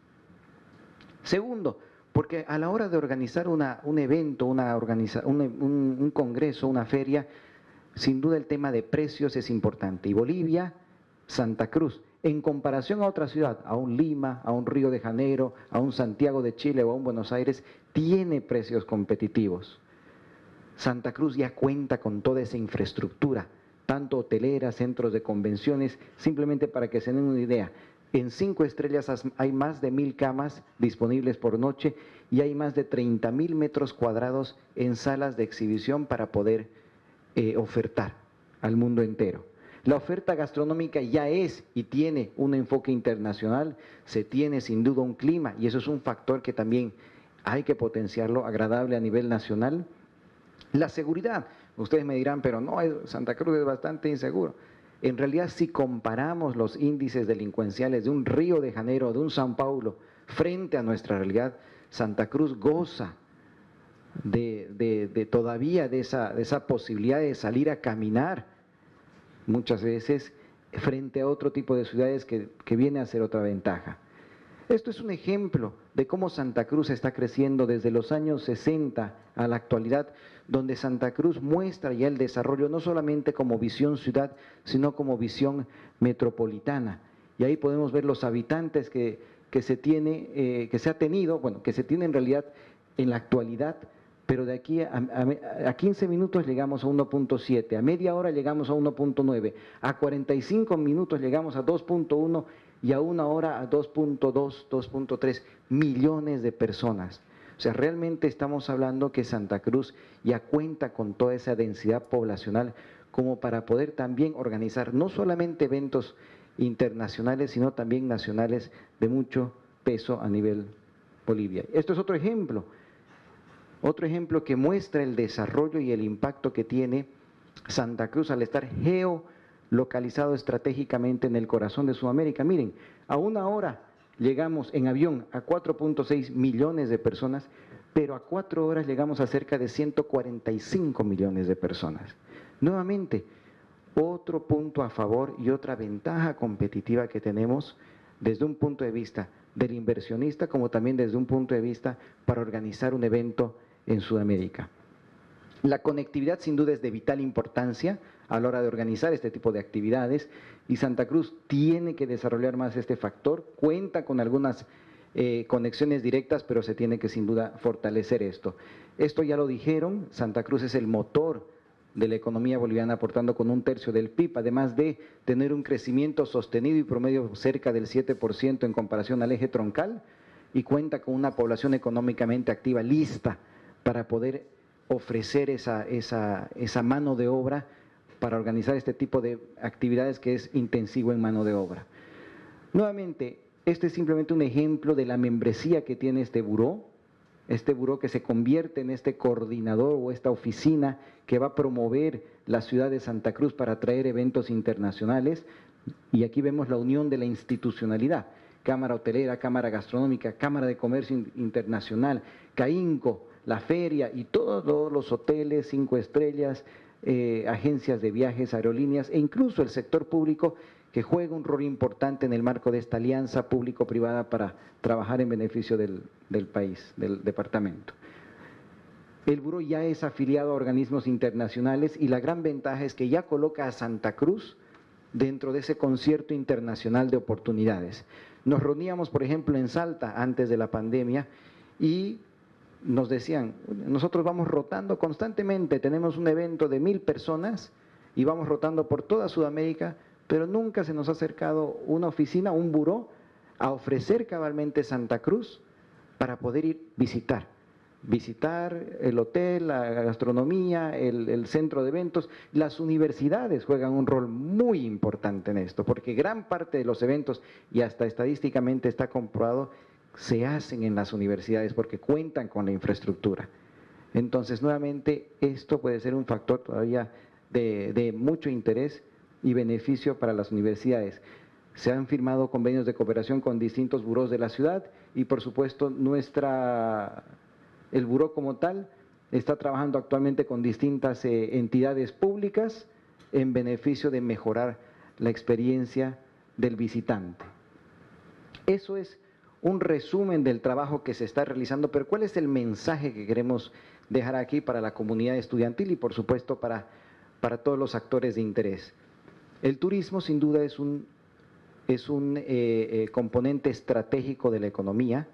Segundo, porque a la hora de organizar un evento, un congreso, una feria, sin duda el tema de precios es importante. Y Bolivia, Santa Cruz, en comparación a otra ciudad, a un Lima, a un Río de Janeiro, a un Santiago de Chile o a un Buenos Aires, tiene precios competitivos. Santa Cruz ya cuenta con toda esa infraestructura, tanto hotelera, centros de convenciones, simplemente para que se den una idea. En 5 estrellas hay más de 1,000 camas disponibles por noche y hay más de 30,000 metros cuadrados en salas de exhibición para poder ofertar al mundo entero. La oferta gastronómica ya es y tiene un enfoque internacional, se tiene sin duda un clima y eso es un factor que también hay que potenciarlo, agradable a nivel nacional. La seguridad, ustedes me dirán, pero no, Santa Cruz es bastante inseguro. En realidad, si comparamos los índices delincuenciales de un Río de Janeiro, de un São Paulo, frente a nuestra realidad, Santa Cruz goza todavía de esa posibilidad de salir a caminar muchas veces frente a otro tipo de ciudades que viene a ser otra ventaja. Esto es un ejemplo de cómo Santa Cruz está creciendo desde los años 60 a la actualidad, donde Santa Cruz muestra ya el desarrollo no solamente como visión ciudad, sino como visión metropolitana. Y ahí podemos ver los habitantes que se ha tenido, bueno, que se tiene en realidad en la actualidad, pero de aquí a 15 minutos llegamos a 1.7, a media hora llegamos a 1.9, a 45 minutos llegamos a 2.1 y a 1 hora a 2.2, 2.3 millones de personas. O sea, realmente estamos hablando que Santa Cruz ya cuenta con toda esa densidad poblacional como para poder también organizar no solamente eventos internacionales, sino también nacionales de mucho peso a nivel Bolivia. Esto es otro ejemplo que muestra el desarrollo y el impacto que tiene Santa Cruz al estar geolocalizado estratégicamente en el corazón de Sudamérica. Miren, a 1 hora llegamos en avión a 4.6 millones de personas, pero a 4 horas llegamos a cerca de 145 millones de personas. Nuevamente, otro punto a favor y otra ventaja competitiva que tenemos desde un punto de vista del inversionista, como también desde un punto de vista para organizar un evento en Sudamérica. La conectividad sin duda es de vital importancia a la hora de organizar este tipo de actividades y Santa Cruz tiene que desarrollar más este factor, cuenta con algunas conexiones directas, pero se tiene que sin duda fortalecer esto. Esto ya lo dijeron, Santa Cruz es el motor de la economía boliviana, aportando con 1/3 del PIB, además de tener un crecimiento sostenido y promedio cerca del 7% en comparación al eje troncal, y cuenta con una población económicamente activa lista para poder ofrecer esa mano de obra para organizar este tipo de actividades que es intensivo en mano de obra. Nuevamente, este es simplemente un ejemplo de la membresía que tiene este buró que se convierte en este coordinador o esta oficina que va a promover la ciudad de Santa Cruz para atraer eventos internacionales. Y aquí vemos la unión de la institucionalidad, Cámara Hotelera, Cámara Gastronómica, Cámara de Comercio Internacional, CAINCO, la feria y todos los hoteles 5 estrellas, agencias de viajes, aerolíneas e incluso el sector público que juega un rol importante en el marco de esta alianza público-privada para trabajar en beneficio del país, del departamento. El buró ya es afiliado a organismos internacionales y la gran ventaja es que ya coloca a Santa Cruz dentro de ese concierto internacional de oportunidades. Nos reuníamos, por ejemplo, en Salta antes de la pandemia y nos decían, nosotros vamos rotando constantemente, tenemos un evento de 1000 personas y vamos rotando por toda Sudamérica, pero nunca se nos ha acercado una oficina, un buró, a ofrecer cabalmente Santa Cruz para poder ir visitar el hotel, la gastronomía, el centro de eventos. Las universidades juegan un rol muy importante en esto, porque gran parte de los eventos, y hasta estadísticamente está comprobado, se hacen en las universidades porque cuentan con la infraestructura. Entonces, nuevamente, esto puede ser un factor todavía de mucho interés y beneficio para las universidades. Se han firmado convenios de cooperación con distintos burós de la ciudad y, por supuesto, el buró como tal está trabajando actualmente con distintas entidades públicas en beneficio de mejorar la experiencia del visitante. Eso es un resumen del trabajo que se está realizando, pero ¿cuál es el mensaje que queremos dejar aquí para la comunidad estudiantil y, por supuesto, para todos los actores de interés? El turismo, sin duda, es un componente estratégico de la economía,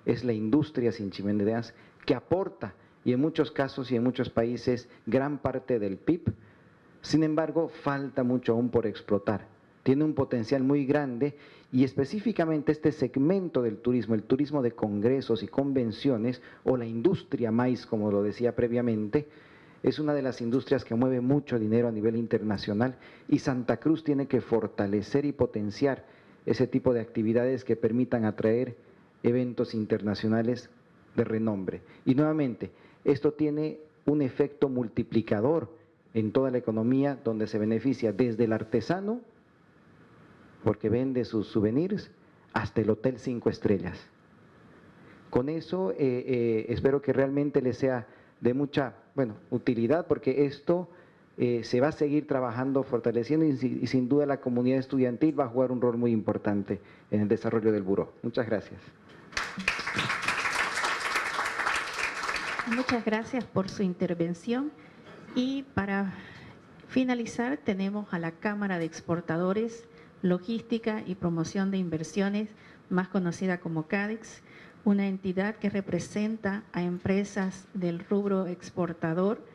es la industria, sin chimeneas, que aporta, y en muchos casos y en muchos países, gran parte del PIB. Sin embargo, falta mucho aún por explotar. Tiene un potencial muy grande y específicamente este segmento del turismo, el turismo de congresos y convenciones, o la industria MICE, como lo decía previamente, es una de las industrias que mueve mucho dinero a nivel internacional y Santa Cruz tiene que fortalecer y potenciar ese tipo de actividades que permitan atraer eventos internacionales de renombre. Y nuevamente, esto tiene un efecto multiplicador en toda la economía, donde se beneficia desde el artesano, porque vende sus souvenirs, hasta el hotel 5 estrellas. Con eso espero que realmente les sea de mucha utilidad, porque esto se va a seguir trabajando, fortaleciendo, y sin duda la comunidad estudiantil va a jugar un rol muy importante en el desarrollo del buró. Muchas gracias. Muchas gracias por su intervención. Y para finalizar, tenemos a la Cámara de Exportadores, Logística y Promoción de Inversiones, más conocida como CADEX, una entidad que representa a empresas del rubro exportador,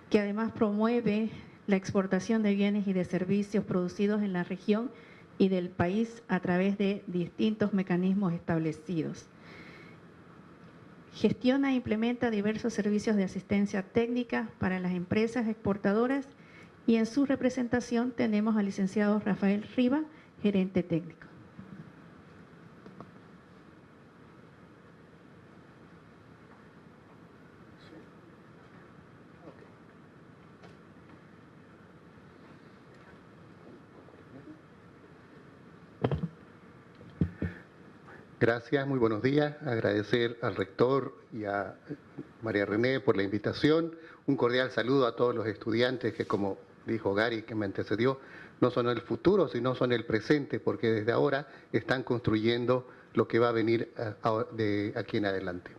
que además promueve la exportación de bienes y de servicios producidos en la región y del país a través de distintos mecanismos establecidos. Gestiona e implementa diversos servicios de asistencia técnica para las empresas exportadoras y en su representación tenemos al licenciado Rafael Riva, gerente técnico. Gracias, muy buenos días. Agradecer al rector y a María René por la invitación. Un cordial saludo a todos los estudiantes que, como dijo Gary, que me antecedió, no son el futuro, sino son el presente, porque desde ahora están construyendo lo que va a venir de aquí en adelante.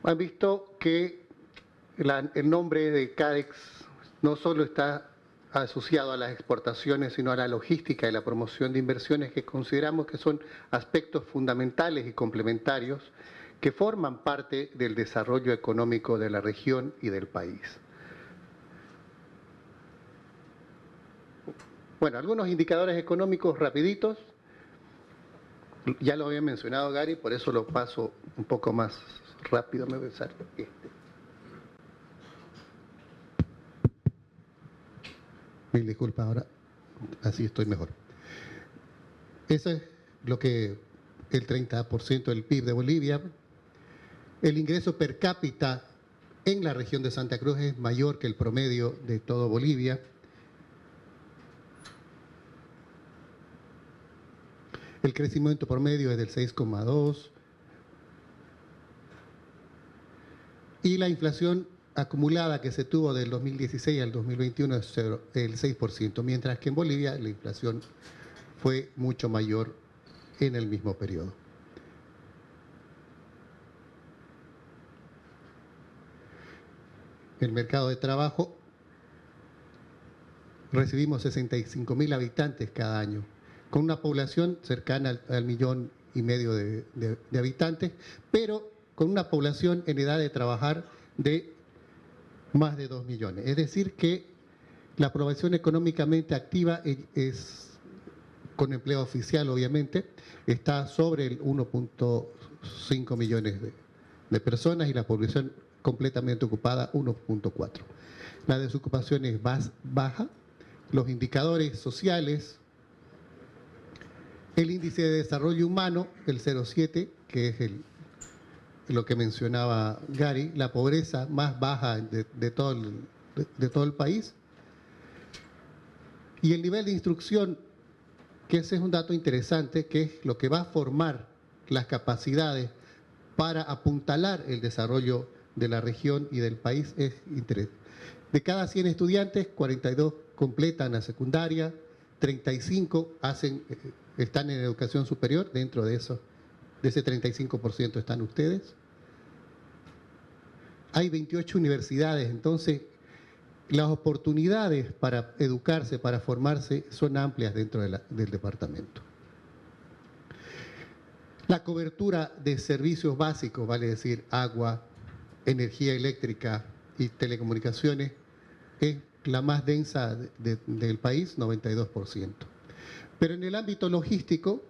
Han visto que el nombre de CADEX no solo está asociado a las exportaciones, sino a la logística y la promoción de inversiones, que consideramos que son aspectos fundamentales y complementarios que forman parte del desarrollo económico de la región y del país. Bueno, algunos indicadores económicos rapiditos. Ya lo había mencionado Gary, por eso lo paso un poco más rápido. Me voy a usar Mil disculpas, ahora así estoy mejor. Eso es lo que el 30% del PIB de Bolivia. El ingreso per cápita en la región de Santa Cruz es mayor que el promedio de todo Bolivia. El crecimiento promedio es del 6,2%. Y la inflación acumulada que se tuvo del 2016 al 2021 es el 6%, mientras que en Bolivia la inflación fue mucho mayor en el mismo periodo. El mercado de trabajo, recibimos 65.000 habitantes cada año, con una población cercana al 1,5 millones de habitantes, pero con una población en edad de trabajar de más de 2 millones. Es decir, que la población económicamente activa es, con empleo oficial obviamente, está sobre el 1.5 millones de personas y la población completamente ocupada 1.4. La desocupación es baja, los indicadores sociales, el índice de desarrollo humano, el 0,7, que es lo que mencionaba Gary, la pobreza más baja de todo el país, y el nivel de instrucción, que ese es un dato interesante, que es lo que va a formar las capacidades para apuntalar el desarrollo de la región y del país, es interesante. De cada 100 estudiantes, 42 completan la secundaria, 35 están en educación superior, dentro de ese 35% están ustedes. Hay 28 universidades, entonces las oportunidades para educarse, para formarse, son amplias dentro del departamento. La cobertura de servicios básicos, vale decir agua, energía eléctrica y telecomunicaciones, es la más densa del país, 92%. Pero en el ámbito logístico,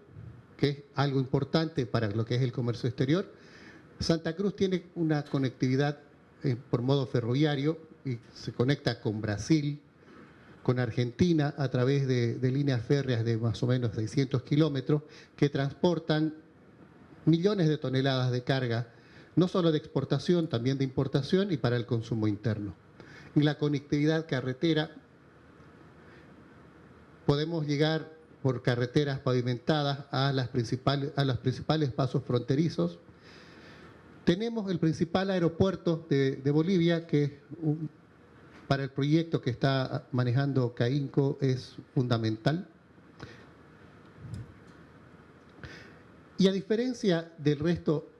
que es algo importante para lo que es el comercio exterior, Santa Cruz tiene una conectividad por modo ferroviario y se conecta con Brasil, con Argentina, a través de líneas férreas de más o menos 600 kilómetros que transportan millones de toneladas de carga, no solo de exportación, también de importación y para el consumo interno. En la conectividad carretera podemos llegar por carreteras pavimentadas a los principales pasos fronterizos. Tenemos el principal aeropuerto de Bolivia, que para el proyecto que está manejando CAINCO es fundamental. Y a diferencia del resto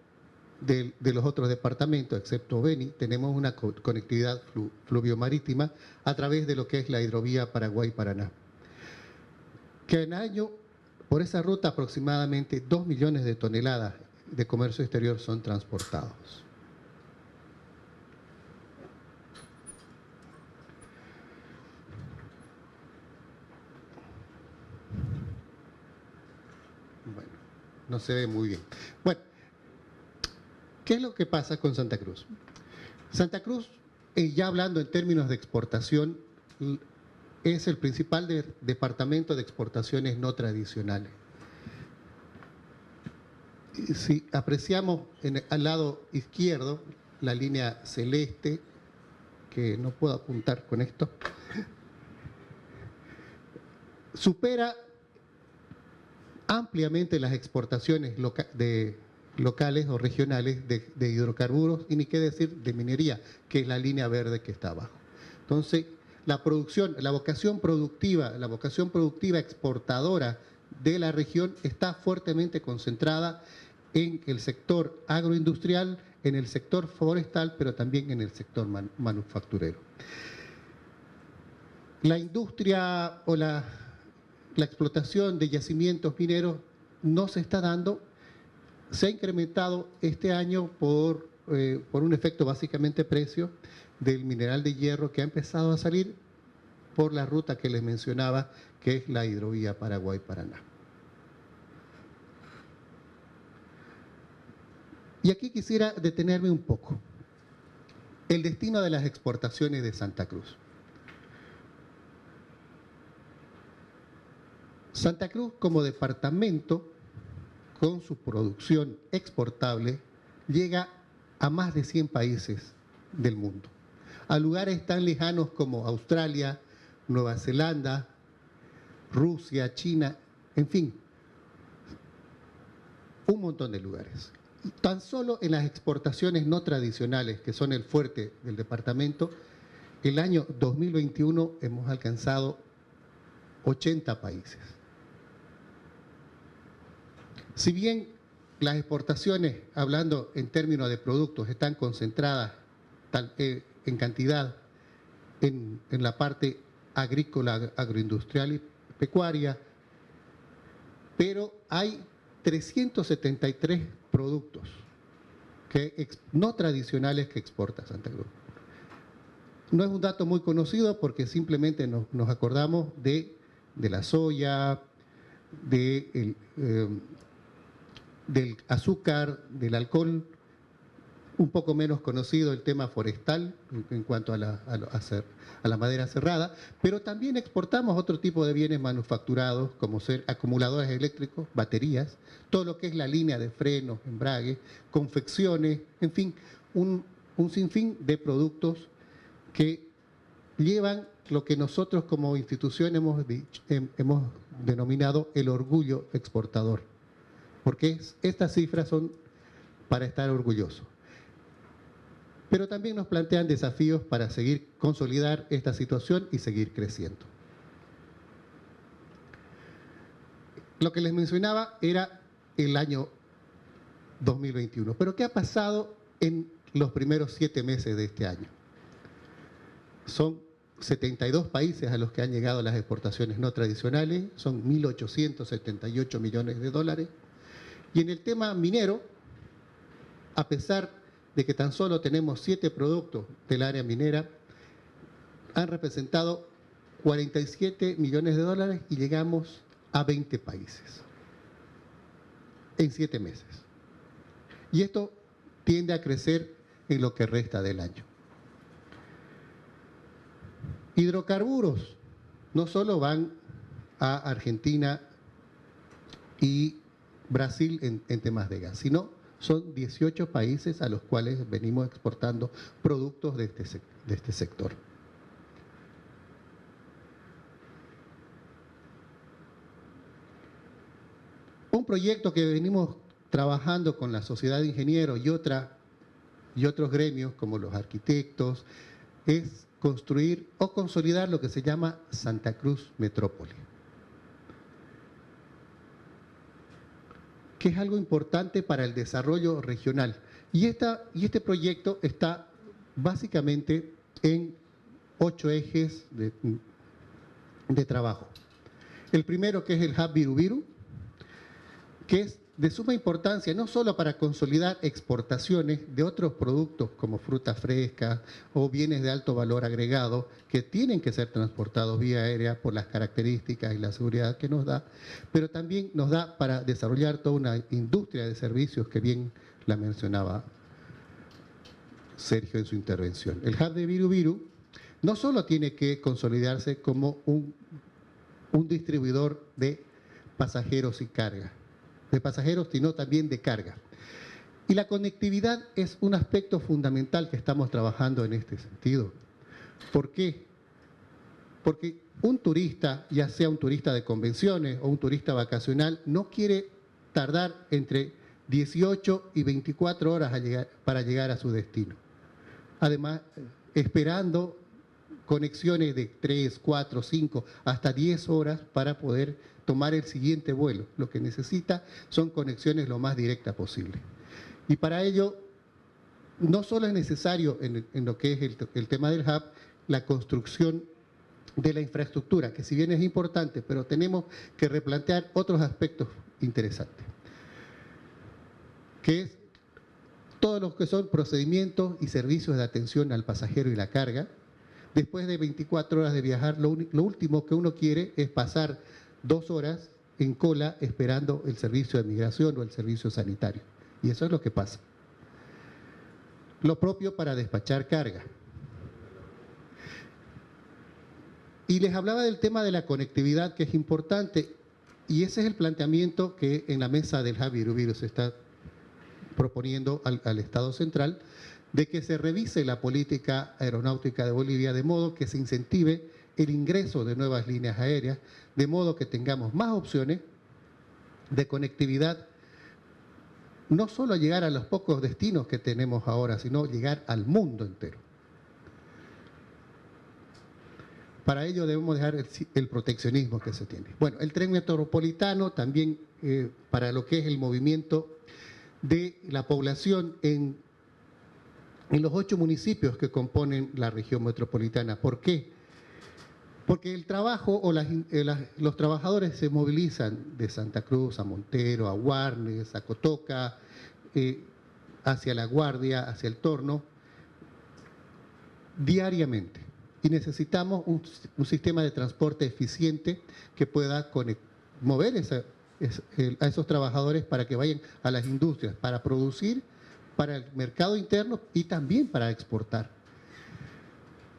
de los otros departamentos, excepto Beni, tenemos una conectividad fluvio-marítima a través de lo que es la hidrovía Paraguay-Paraná. Que en año, por esa ruta, aproximadamente 2 millones de toneladas de comercio exterior son transportados. Bueno, no se ve muy bien. Bueno, ¿qué es lo que pasa con Santa Cruz? Santa Cruz, ya hablando en términos de exportación, es el principal departamento de exportaciones no tradicionales. Si apreciamos al lado izquierdo la línea celeste, que no puedo apuntar con esto, supera ampliamente las exportaciones locales o regionales de hidrocarburos, y ni qué decir de minería, que es la línea verde que está abajo. Entonces, la vocación productiva exportadora de la región está fuertemente concentrada en el sector agroindustrial, en el sector forestal, pero también en el sector manufacturero. La industria o la explotación de yacimientos mineros no se está dando, se ha incrementado este año por un efecto básicamente precio del mineral de hierro que ha empezado a salir por la ruta que les mencionaba, que es la hidrovía Paraguay-Paraná. Y aquí quisiera detenerme un poco. El destino de las exportaciones de Santa Cruz. Santa Cruz como departamento, con su producción exportable, llega a más de 100 países del mundo, a lugares tan lejanos como Australia, Nueva Zelanda, Rusia, China, en fin, un montón de lugares. Tan solo en las exportaciones no tradicionales, que son el fuerte del departamento, el año 2021 hemos alcanzado 80 países. Si bien las exportaciones, hablando en términos de productos, están concentradas en cantidad en la parte agrícola, agroindustrial y pecuaria, pero hay 373 productos no tradicionales que exporta Santa Cruz. No es un dato muy conocido porque simplemente nos acordamos de la soya, del azúcar, del alcohol, un poco menos conocido el tema forestal en cuanto a la madera cerrada, pero también exportamos otro tipo de bienes manufacturados como ser acumuladores eléctricos, baterías, todo lo que es la línea de frenos, embrague, confecciones, en fin, un sinfín de productos que llevan lo que nosotros como institución hemos denominado el orgullo exportador, porque estas cifras son para estar orgullosos. Pero también nos plantean desafíos para seguir consolidar esta situación y seguir creciendo. Lo que les mencionaba era el año 2021, pero ¿qué ha pasado en los primeros 7 meses de este año? Son 72 países a los que han llegado las exportaciones no tradicionales, son 1.878 millones de dólares. Y en el tema minero, a pesar de que tan solo tenemos 7 productos del área minera, han representado 47 millones de dólares y llegamos a 20 países en 7 meses. Y esto tiende a crecer en lo que resta del año. Hidrocarburos no solo van a Argentina y Brasil en temas de gas, sino son 18 países a los cuales venimos exportando productos de este sector. Un proyecto que venimos trabajando con la sociedad de ingenieros y otros gremios como los arquitectos es construir o consolidar lo que se llama Santa Cruz Metrópoli, que es algo importante para el desarrollo regional. Y este proyecto está básicamente en 8 ejes de trabajo. El primero, que es el Hub Viru-Viru, que es de suma importancia no solo para consolidar exportaciones de otros productos como frutas frescas o bienes de alto valor agregado que tienen que ser transportados vía aérea por las características y la seguridad que nos da, pero también nos da para desarrollar toda una industria de servicios que bien la mencionaba Sergio en su intervención. El Hub de Viru-Viru no solo tiene que consolidarse como un distribuidor de pasajeros y carga, sino también de carga. Y la conectividad es un aspecto fundamental que estamos trabajando en este sentido. ¿Por qué? Porque un turista, ya sea un turista de convenciones o un turista vacacional, no quiere tardar entre 18 y 24 horas para llegar a su destino. Además, esperando conexiones de 3, 4, 5, hasta 10 horas para poder tomar el siguiente vuelo. Lo que necesita son conexiones lo más directas posible. Y para ello, no solo es necesario en lo que es el tema del hub, la construcción de la infraestructura, que si bien es importante, pero tenemos que replantear otros aspectos interesantes, que es todos los que son procedimientos y servicios de atención al pasajero y la carga. Después de 24 horas de viajar, lo último que uno quiere es pasar 2 horas en cola esperando el servicio de migración o el servicio sanitario. Y eso es lo que pasa. Lo propio para despachar carga. Y les hablaba del tema de la conectividad, que es importante, y ese es el planteamiento que en la mesa del Hub Viru-Viru se está proponiendo al Estado central, de que se revise la política aeronáutica de Bolivia de modo que se incentive el ingreso de nuevas líneas aéreas, de modo que tengamos más opciones de conectividad, no solo llegar a los pocos destinos que tenemos ahora, sino llegar al mundo entero. Para ello debemos dejar el proteccionismo que se tiene. Bueno, el tren metropolitano también para lo que es el movimiento de la población en los 8 municipios que componen la región metropolitana. ¿Por qué? Porque el trabajo o los trabajadores se movilizan de Santa Cruz a Montero, a Guarnes, a Cotoca, hacia La Guardia, hacia el Torno, diariamente. Y necesitamos un sistema de transporte eficiente que pueda mover a esos trabajadores para que vayan a las industrias, para producir para el mercado interno y también para exportar.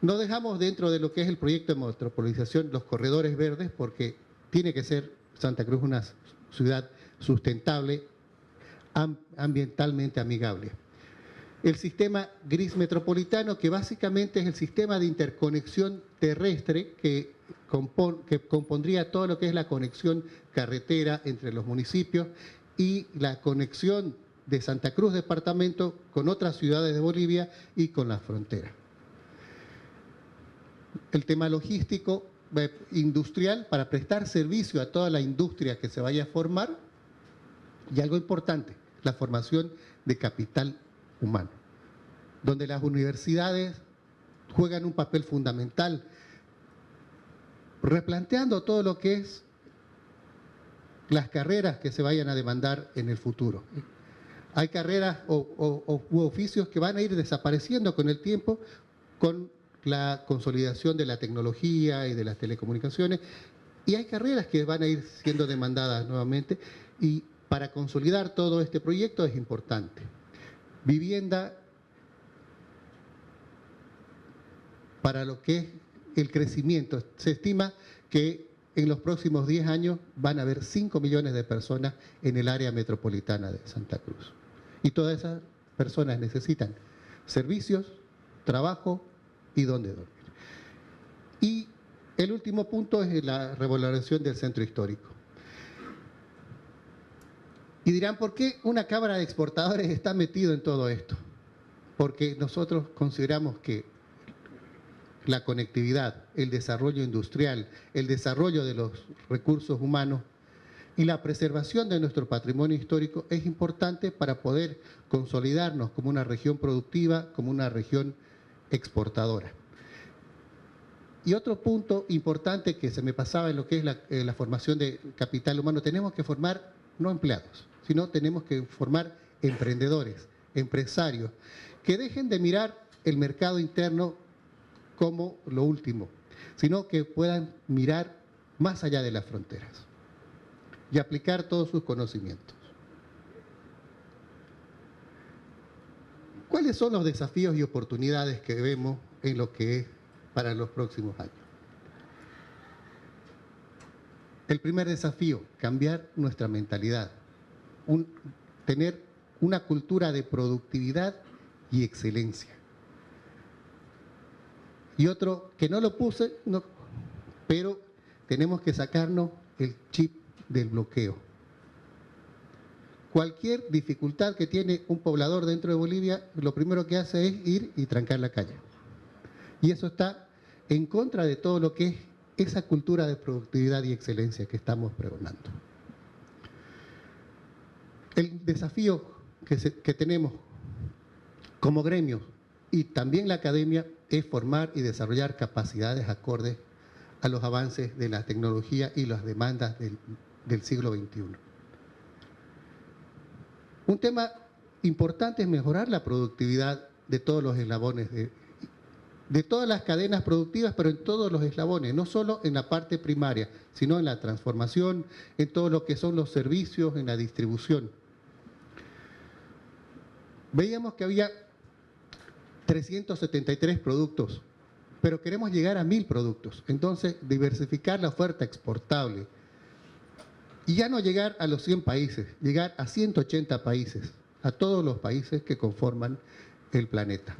No dejamos dentro de lo que es el proyecto de metropolización los corredores verdes porque tiene que ser Santa Cruz una ciudad sustentable, ambientalmente amigable. El sistema gris metropolitano, que básicamente es el sistema de interconexión terrestre que compondría todo lo que es la conexión carretera entre los municipios y la conexión de Santa Cruz departamento con otras ciudades de Bolivia y con la frontera. El tema logístico, industrial, para prestar servicio a toda la industria que se vaya a formar, y algo importante, la formación de capital humano, donde las universidades juegan un papel fundamental, replanteando todo lo que es las carreras que se vayan a demandar en el futuro. Hay carreras u oficios que van a ir desapareciendo con el tiempo, con la consolidación de la tecnología y de las telecomunicaciones, y hay carreras que van a ir siendo demandadas nuevamente, y para consolidar todo este proyecto es importante. Vivienda para lo que es el crecimiento. Se estima que en los próximos 10 años van a haber 5 millones de personas en el área metropolitana de Santa Cruz. Y todas esas personas necesitan servicios, trabajo y dónde dormir. Y el último punto es la revalorización del centro histórico. Y dirán, ¿por qué una Cámara de Exportadores está metido en todo esto? Porque nosotros consideramos que la conectividad, el desarrollo industrial, el desarrollo de los recursos humanos y la preservación de nuestro patrimonio histórico es importante para poder consolidarnos como una región productiva, como una región exportadora. Y otro punto importante que se me pasaba en lo que es la formación de capital humano, tenemos que formar no empleados, sino tenemos que formar emprendedores, empresarios, que dejen de mirar el mercado interno como lo último, sino que puedan mirar más allá de las fronteras y aplicar todos sus conocimientos. ¿Cuáles son los desafíos y oportunidades que vemos en lo que es para los próximos años? El primer desafío, cambiar nuestra mentalidad, tener una cultura de productividad y excelencia. Y otro, que no lo puse, pero tenemos que sacarnos el chip del bloqueo. Cualquier dificultad que tiene un poblador dentro de Bolivia, lo primero que hace es ir y trancar la calle. Y eso está en contra de todo lo que es esa cultura de productividad y excelencia que estamos pregonando. El desafío que tenemos como gremio y también la academia es formar y desarrollar capacidades acordes a los avances de la tecnología y las demandas del siglo XXI. Un tema importante es mejorar la productividad de todos los eslabones, de todas las cadenas productivas, pero en todos los eslabones, no solo en la parte primaria, sino en la transformación, en todo lo que son los servicios, en la distribución. Veíamos que había 373 productos, pero queremos llegar a 1000 productos. Entonces, diversificar la oferta exportable. Y ya no llegar a los 100 países, llegar a 180 países, a todos los países que conforman el planeta.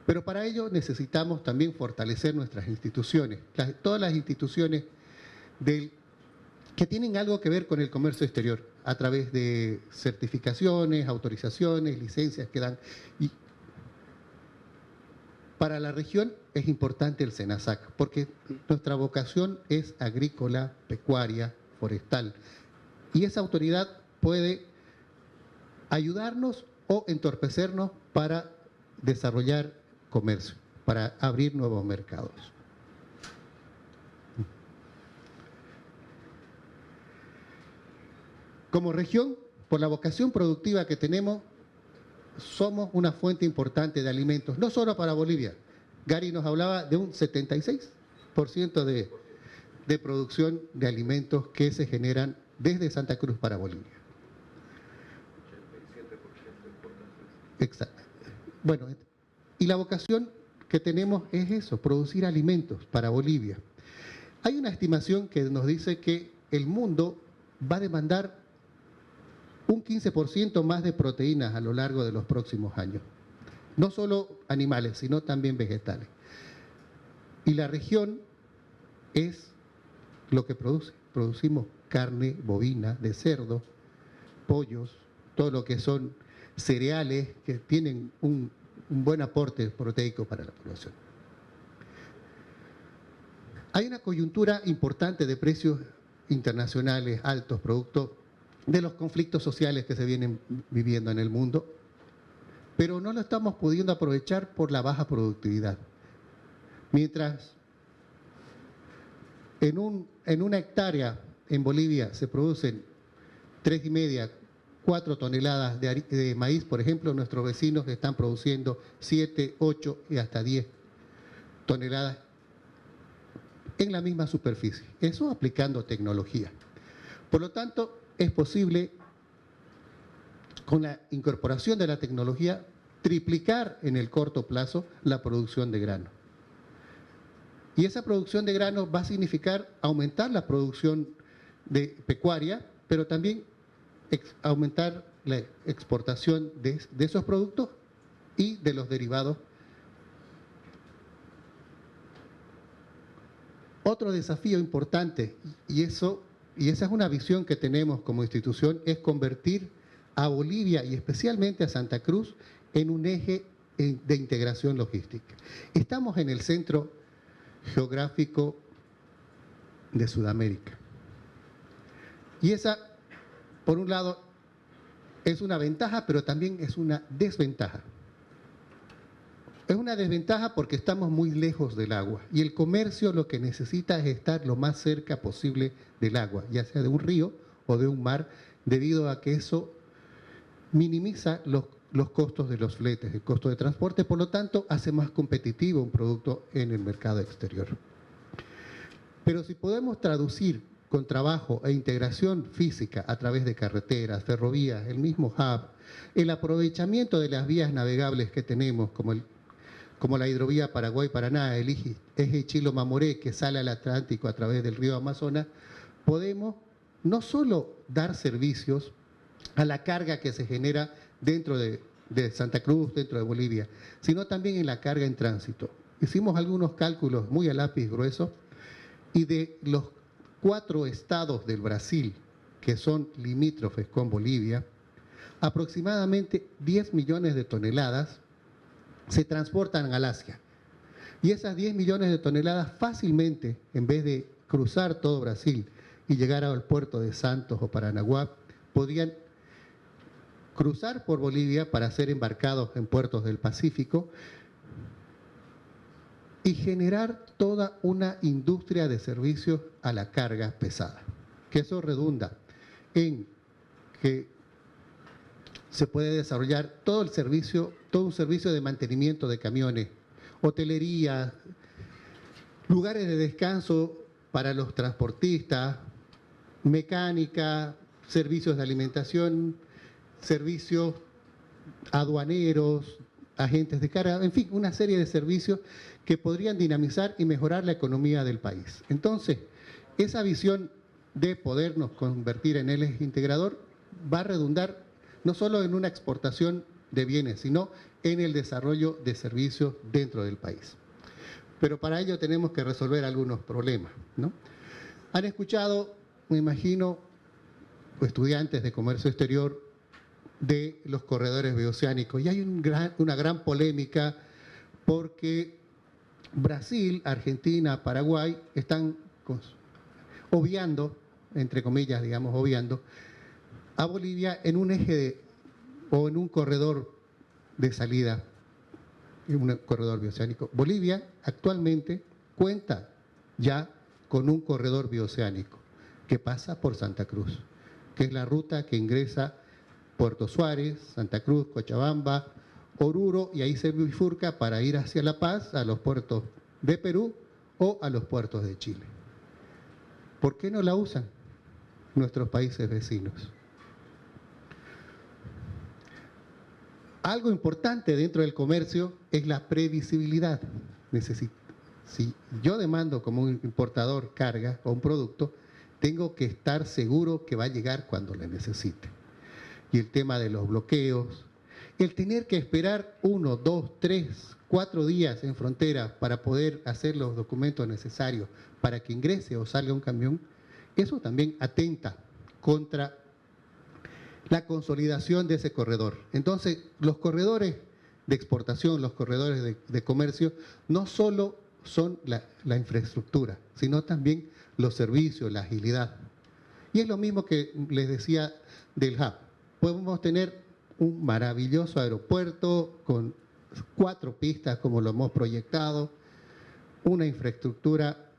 Pero para ello necesitamos también fortalecer nuestras instituciones, todas las instituciones que tienen algo que ver con el comercio exterior, a través de certificaciones, autorizaciones, licencias que dan. Y para la región es importante el SENASAC, porque nuestra vocación es agrícola, pecuaria, forestal. Y esa autoridad puede ayudarnos o entorpecernos para desarrollar comercio, para abrir nuevos mercados. Como región, por la vocación productiva que tenemos, somos una fuente importante de alimentos, no solo para Bolivia. Gary nos hablaba de un 76% de producción de alimentos que se generan desde Santa Cruz para Bolivia. Exacto. Bueno, y la vocación que tenemos es eso, producir alimentos para Bolivia. Hay una estimación que nos dice que el mundo va a demandar un 15% más de proteínas a lo largo de los próximos años. No solo animales, sino también vegetales. Y la región es lo que produce. Producimos carne bovina, de cerdo, pollos, todo lo que son cereales que tienen un buen aporte proteico para la población. Hay una coyuntura importante de precios internacionales altos, producto de los conflictos sociales que se vienen viviendo en el mundo, pero no lo estamos pudiendo aprovechar por la baja productividad. Mientras en una hectárea en Bolivia se producen 3,5, 4 toneladas de maíz, por ejemplo, nuestros vecinos están produciendo 7, 8 y hasta 10 toneladas en la misma superficie. Eso aplicando tecnología. Por lo tanto, es posible, con la incorporación de la tecnología, triplicar en el corto plazo la producción de grano. Y esa producción de grano va a significar aumentar la producción de pecuaria, pero también aumentar la exportación de esos productos y de los derivados. Otro desafío importante, y esa es una visión que tenemos como institución, es convertir a Bolivia y especialmente a Santa Cruz en un eje de integración logística. Estamos en el centro geográfico de Sudamérica. Y esa, por un lado, es una ventaja, pero también es una desventaja. Es una desventaja porque estamos muy lejos del agua y el comercio lo que necesita es estar lo más cerca posible del agua, ya sea de un río o de un mar, debido a que eso minimiza los costos de los fletes, el costo de transporte, por lo tanto hace más competitivo un producto en el mercado exterior. Pero si podemos traducir con trabajo e integración física a través de carreteras, ferrovías, el mismo hub, el aprovechamiento de las vías navegables que tenemos, como la hidrovía Paraguay-Paraná, el eje Chilo-Mamoré, que sale al Atlántico a través del río Amazonas, podemos no solo dar servicios a la carga que se genera dentro de Santa Cruz, dentro de Bolivia, sino también en la carga en tránsito. Hicimos algunos cálculos muy a lápiz grueso y de los 4 estados del Brasil que son limítrofes con Bolivia, aproximadamente 10 millones de toneladas se transportan al Asia. Y esas 10 millones de toneladas fácilmente, en vez de cruzar todo Brasil y llegar al puerto de Santos o Paranaguá, podrían cruzar por Bolivia para ser embarcados en puertos del Pacífico y generar toda una industria de servicios a la carga pesada. Que eso redunda en que se puede desarrollar todo un servicio de mantenimiento de camiones, hotelería, lugares de descanso para los transportistas, mecánica, servicios de alimentación, servicios aduaneros, agentes de carga, en fin, una serie de servicios que podrían dinamizar y mejorar la economía del país. Entonces, esa visión de podernos convertir en el eje integrador va a redundar no solo en una exportación de bienes, sino en el desarrollo de servicios dentro del país. Pero para ello tenemos que resolver algunos problemas, ¿no? Han escuchado, me imagino, estudiantes de comercio exterior de los corredores bioceánicos, y hay una gran polémica porque Brasil, Argentina, Paraguay están obviando, entre comillas, digamos, obviando, a Bolivia en un eje o en un corredor de salida, en un corredor bioceánico. Bolivia actualmente cuenta ya con un corredor bioceánico que pasa por Santa Cruz. que es la ruta que ingresa Puerto Suárez, Santa Cruz, Cochabamba, Oruro, y ahí se bifurca para ir hacia La Paz, a los puertos de Perú o a los puertos de Chile. ¿Por qué no la usan nuestros países vecinos? Algo importante dentro del comercio es la previsibilidad. Si yo demando como un importador carga o un producto, tengo que estar seguro que va a llegar cuando la necesite. Y el tema de los bloqueos, el tener que esperar 1, 2, 3, 4 días en frontera para poder hacer los documentos necesarios para que ingrese o salga un camión, eso también atenta contra la consolidación de ese corredor. Entonces, los corredores de exportación, los corredores de comercio, no solo son la infraestructura, sino también los servicios, la agilidad. Y es lo mismo que les decía del hub. Podemos tener un maravilloso aeropuerto con 4 pistas como lo hemos proyectado, una infraestructura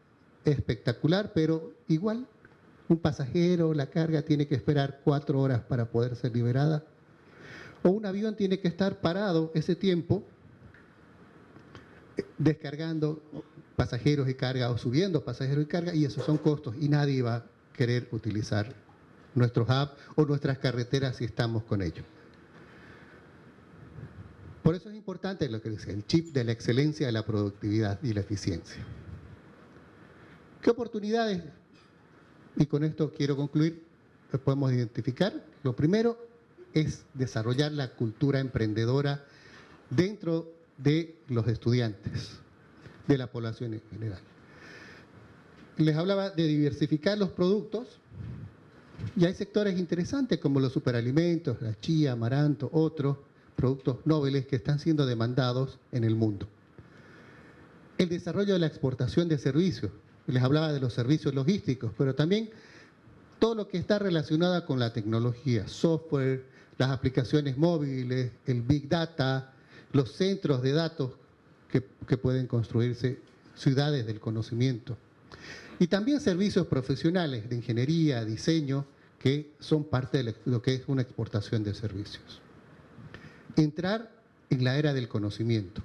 espectacular, pero igual un pasajero, la carga tiene que esperar 4 horas para poder ser liberada, o un avión tiene que estar parado ese tiempo descargando pasajeros y carga o subiendo pasajeros y carga, y esos son costos y nadie va a querer utilizar nuestro hub o nuestras carreteras si estamos con ellos. Por eso es importante lo que decía, el chip de la excelencia, de la productividad y la eficiencia. ¿Qué oportunidades? Y con esto quiero concluir, podemos identificar. Lo primero es desarrollar la cultura emprendedora dentro de los estudiantes, de la población en general. Les hablaba de diversificar los productos, y hay sectores interesantes como los superalimentos, la chía, amaranto, otros productos nobles que están siendo demandados en el mundo. El desarrollo de la exportación de servicios. Les hablaba de los servicios logísticos, pero también todo lo que está relacionado con la tecnología, software, las aplicaciones móviles, el Big Data, los centros de datos que pueden construirse, ciudades del conocimiento. Y también servicios profesionales de ingeniería, diseño, que son parte de lo que es una exportación de servicios. Entrar en la era del conocimiento,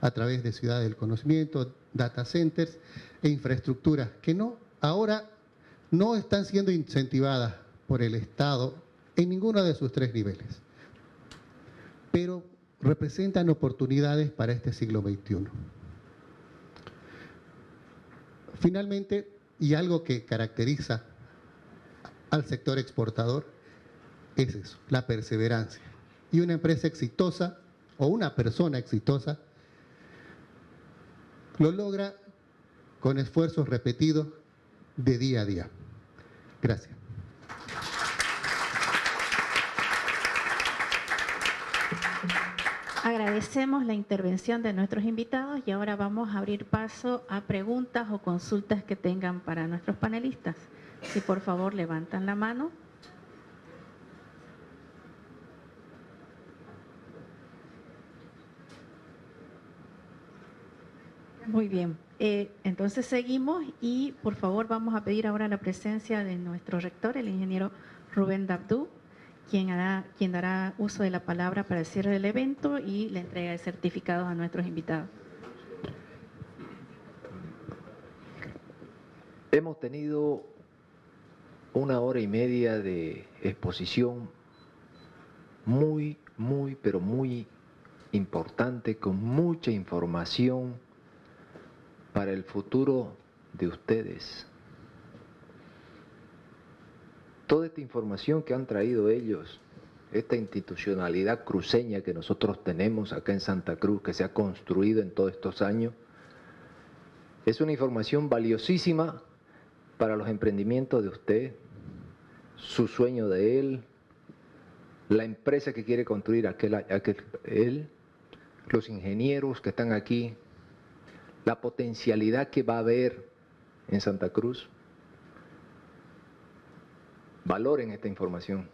a través de ciudades del conocimiento, data centers e infraestructuras que ahora no están siendo incentivadas por el Estado en ninguno de sus 3 niveles, pero representan oportunidades para este siglo XXI. Finalmente, y algo que caracteriza al sector exportador, es eso, la perseverancia. Y una empresa exitosa o una persona exitosa lo logra con esfuerzos repetidos de día a día. Gracias. Agradecemos la intervención de nuestros invitados y ahora vamos a abrir paso a preguntas o consultas que tengan para nuestros panelistas. Si por favor levantan la mano. Muy bien, entonces seguimos y por favor vamos a pedir ahora la presencia de nuestro rector, el ingeniero Rubén Dabdú, quien dará uso de la palabra para el cierre del evento y la entrega de certificados a nuestros invitados. Hemos tenido 1 hora y media de exposición muy, pero muy importante, con mucha información para el futuro de ustedes. Toda esta información que han traído ellos, esta institucionalidad cruceña que nosotros tenemos acá en Santa Cruz, que se ha construido en todos estos años, es una información valiosísima para los emprendimientos de usted, su sueño de él, la empresa que quiere construir él, los ingenieros que están aquí, la potencialidad que va a haber en Santa Cruz. Valoren esta información,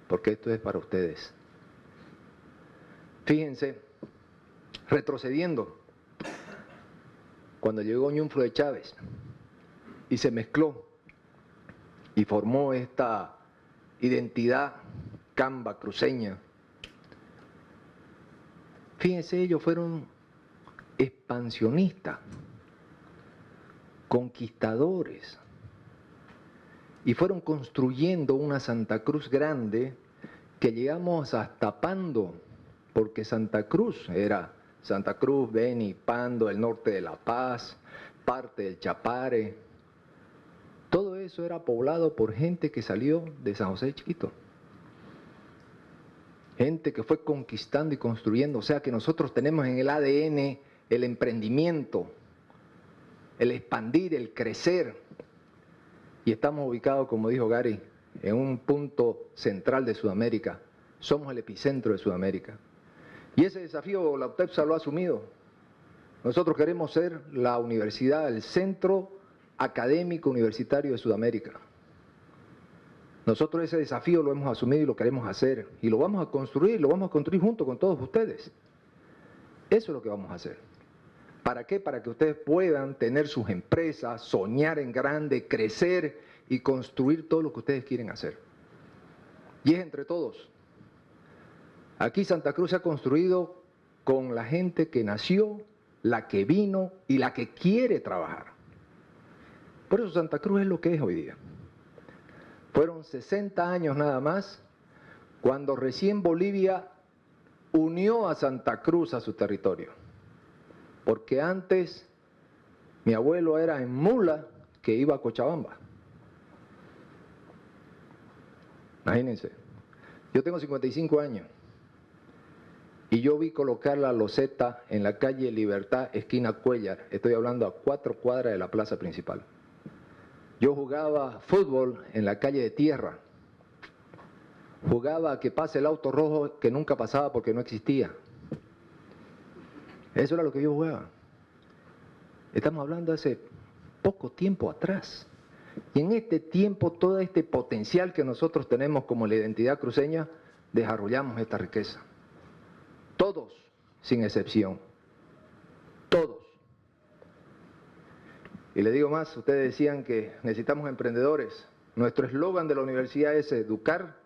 porque esto es para ustedes. Fíjense, retrocediendo, cuando llegó Ñuflo de Chávez y se mezcló y formó esta identidad camba cruceña. Fíjense, ellos fueron expansionistas, conquistadores, y fueron construyendo una Santa Cruz grande que llegamos hasta Pando, porque Santa Cruz era Santa Cruz, Beni, Pando, el norte de La Paz, parte del Chapare. Todo eso era poblado por gente que salió de San José de Chiquito. Gente que fue conquistando y construyendo. O sea que nosotros tenemos en el ADN el emprendimiento, el expandir, el crecer. Y estamos ubicados, como dijo Gary, en un punto central de Sudamérica. Somos el epicentro de Sudamérica. Y ese desafío la UTEPSA lo ha asumido. Nosotros queremos ser la universidad, el centro académico universitario de Sudamérica. Nosotros ese desafío lo hemos asumido y lo queremos hacer. Y lo vamos a construir junto con todos ustedes. Eso es lo que vamos a hacer. ¿Para qué? Para que ustedes puedan tener sus empresas, soñar en grande, crecer y construir todo lo que ustedes quieren hacer. Y es entre todos. Aquí Santa Cruz se ha construido con la gente que nació, la que vino y la que quiere trabajar. Por eso Santa Cruz es lo que es hoy día. Fueron 60 años nada más cuando recién Bolivia unió a Santa Cruz a su territorio. Porque antes mi abuelo era en mula que iba a Cochabamba. Imagínense, yo tengo 55 años y yo vi colocar la loseta en la calle Libertad, esquina Cuellar. Estoy hablando a 4 cuadras de la plaza principal. Yo jugaba fútbol en la calle de tierra. Jugaba a que pase el auto rojo que nunca pasaba porque no existía. Eso era lo que yo jugaba. Estamos hablando de hace poco tiempo atrás. Y en este tiempo, todo este potencial que nosotros tenemos como la identidad cruceña, desarrollamos esta riqueza. Todos, sin excepción. Todos. Y le digo más, ustedes decían que necesitamos emprendedores. Nuestro eslogan de la universidad es educar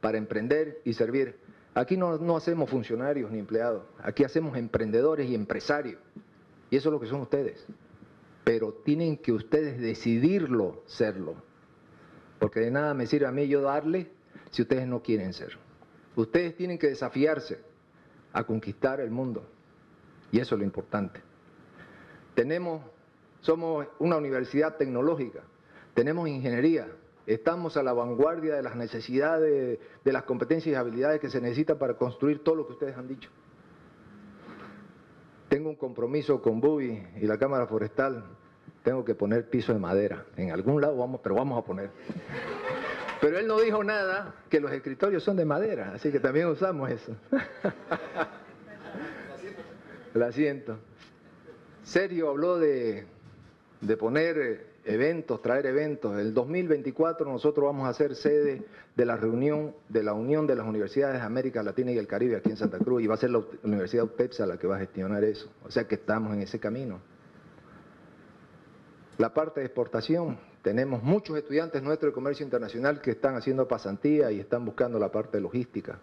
para emprender y servir. Aquí no hacemos funcionarios ni empleados, aquí hacemos emprendedores y empresarios. Y eso es lo que son ustedes. Pero tienen que ustedes decidirlo serlo. Porque de nada me sirve a mí yo darle si ustedes no quieren ser. Ustedes tienen que desafiarse a conquistar el mundo. Y eso es lo importante. Somos una universidad tecnológica, tenemos ingeniería, estamos a la vanguardia de las necesidades, de las competencias y habilidades que se necesitan para construir todo lo que ustedes han dicho. Tengo un compromiso con Bubi y la Cámara Forestal, tengo que poner piso de madera, en algún lado pero vamos a poner. Pero él no dijo nada, que los escritorios son de madera, así que también usamos eso. El asiento. Sergio habló de poner eventos, traer eventos. El 2024 nosotros vamos a ser sede de la reunión de la Unión de las Universidades de América Latina y el Caribe aquí en Santa Cruz, y va a ser la Universidad UTEPSA la que va a gestionar eso. O sea que estamos en ese camino. La parte de exportación, tenemos muchos estudiantes nuestros de comercio internacional que están haciendo pasantía y están buscando la parte de logística.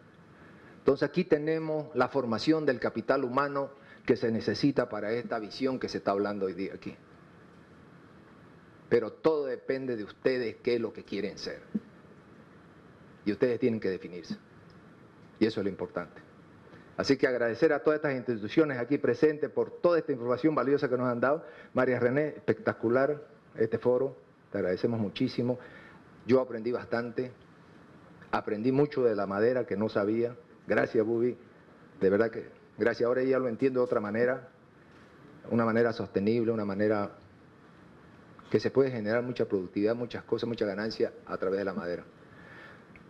Entonces aquí tenemos la formación del capital humano que se necesita para esta visión que se está hablando hoy día aquí. Pero todo depende de ustedes qué es lo que quieren ser. Y ustedes tienen que definirse. Y eso es lo importante. Así que agradecer a todas estas instituciones aquí presentes por toda esta información valiosa que nos han dado. María René, espectacular este foro. Te agradecemos muchísimo. Yo aprendí bastante. Aprendí mucho de la madera que no sabía. Gracias, Bubi. De verdad que gracias. Ahora ya lo entiendo de otra manera. Una manera sostenible, una manera que se puede generar mucha productividad, muchas cosas, mucha ganancia a través de la madera.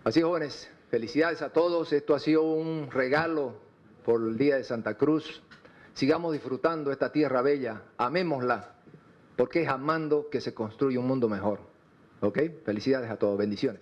Así, jóvenes, felicidades a todos. Esto ha sido un regalo por el Día de Santa Cruz. Sigamos disfrutando esta tierra bella, amémosla, porque es amando que se construye un mundo mejor. ¿Ok? Felicidades a todos, bendiciones.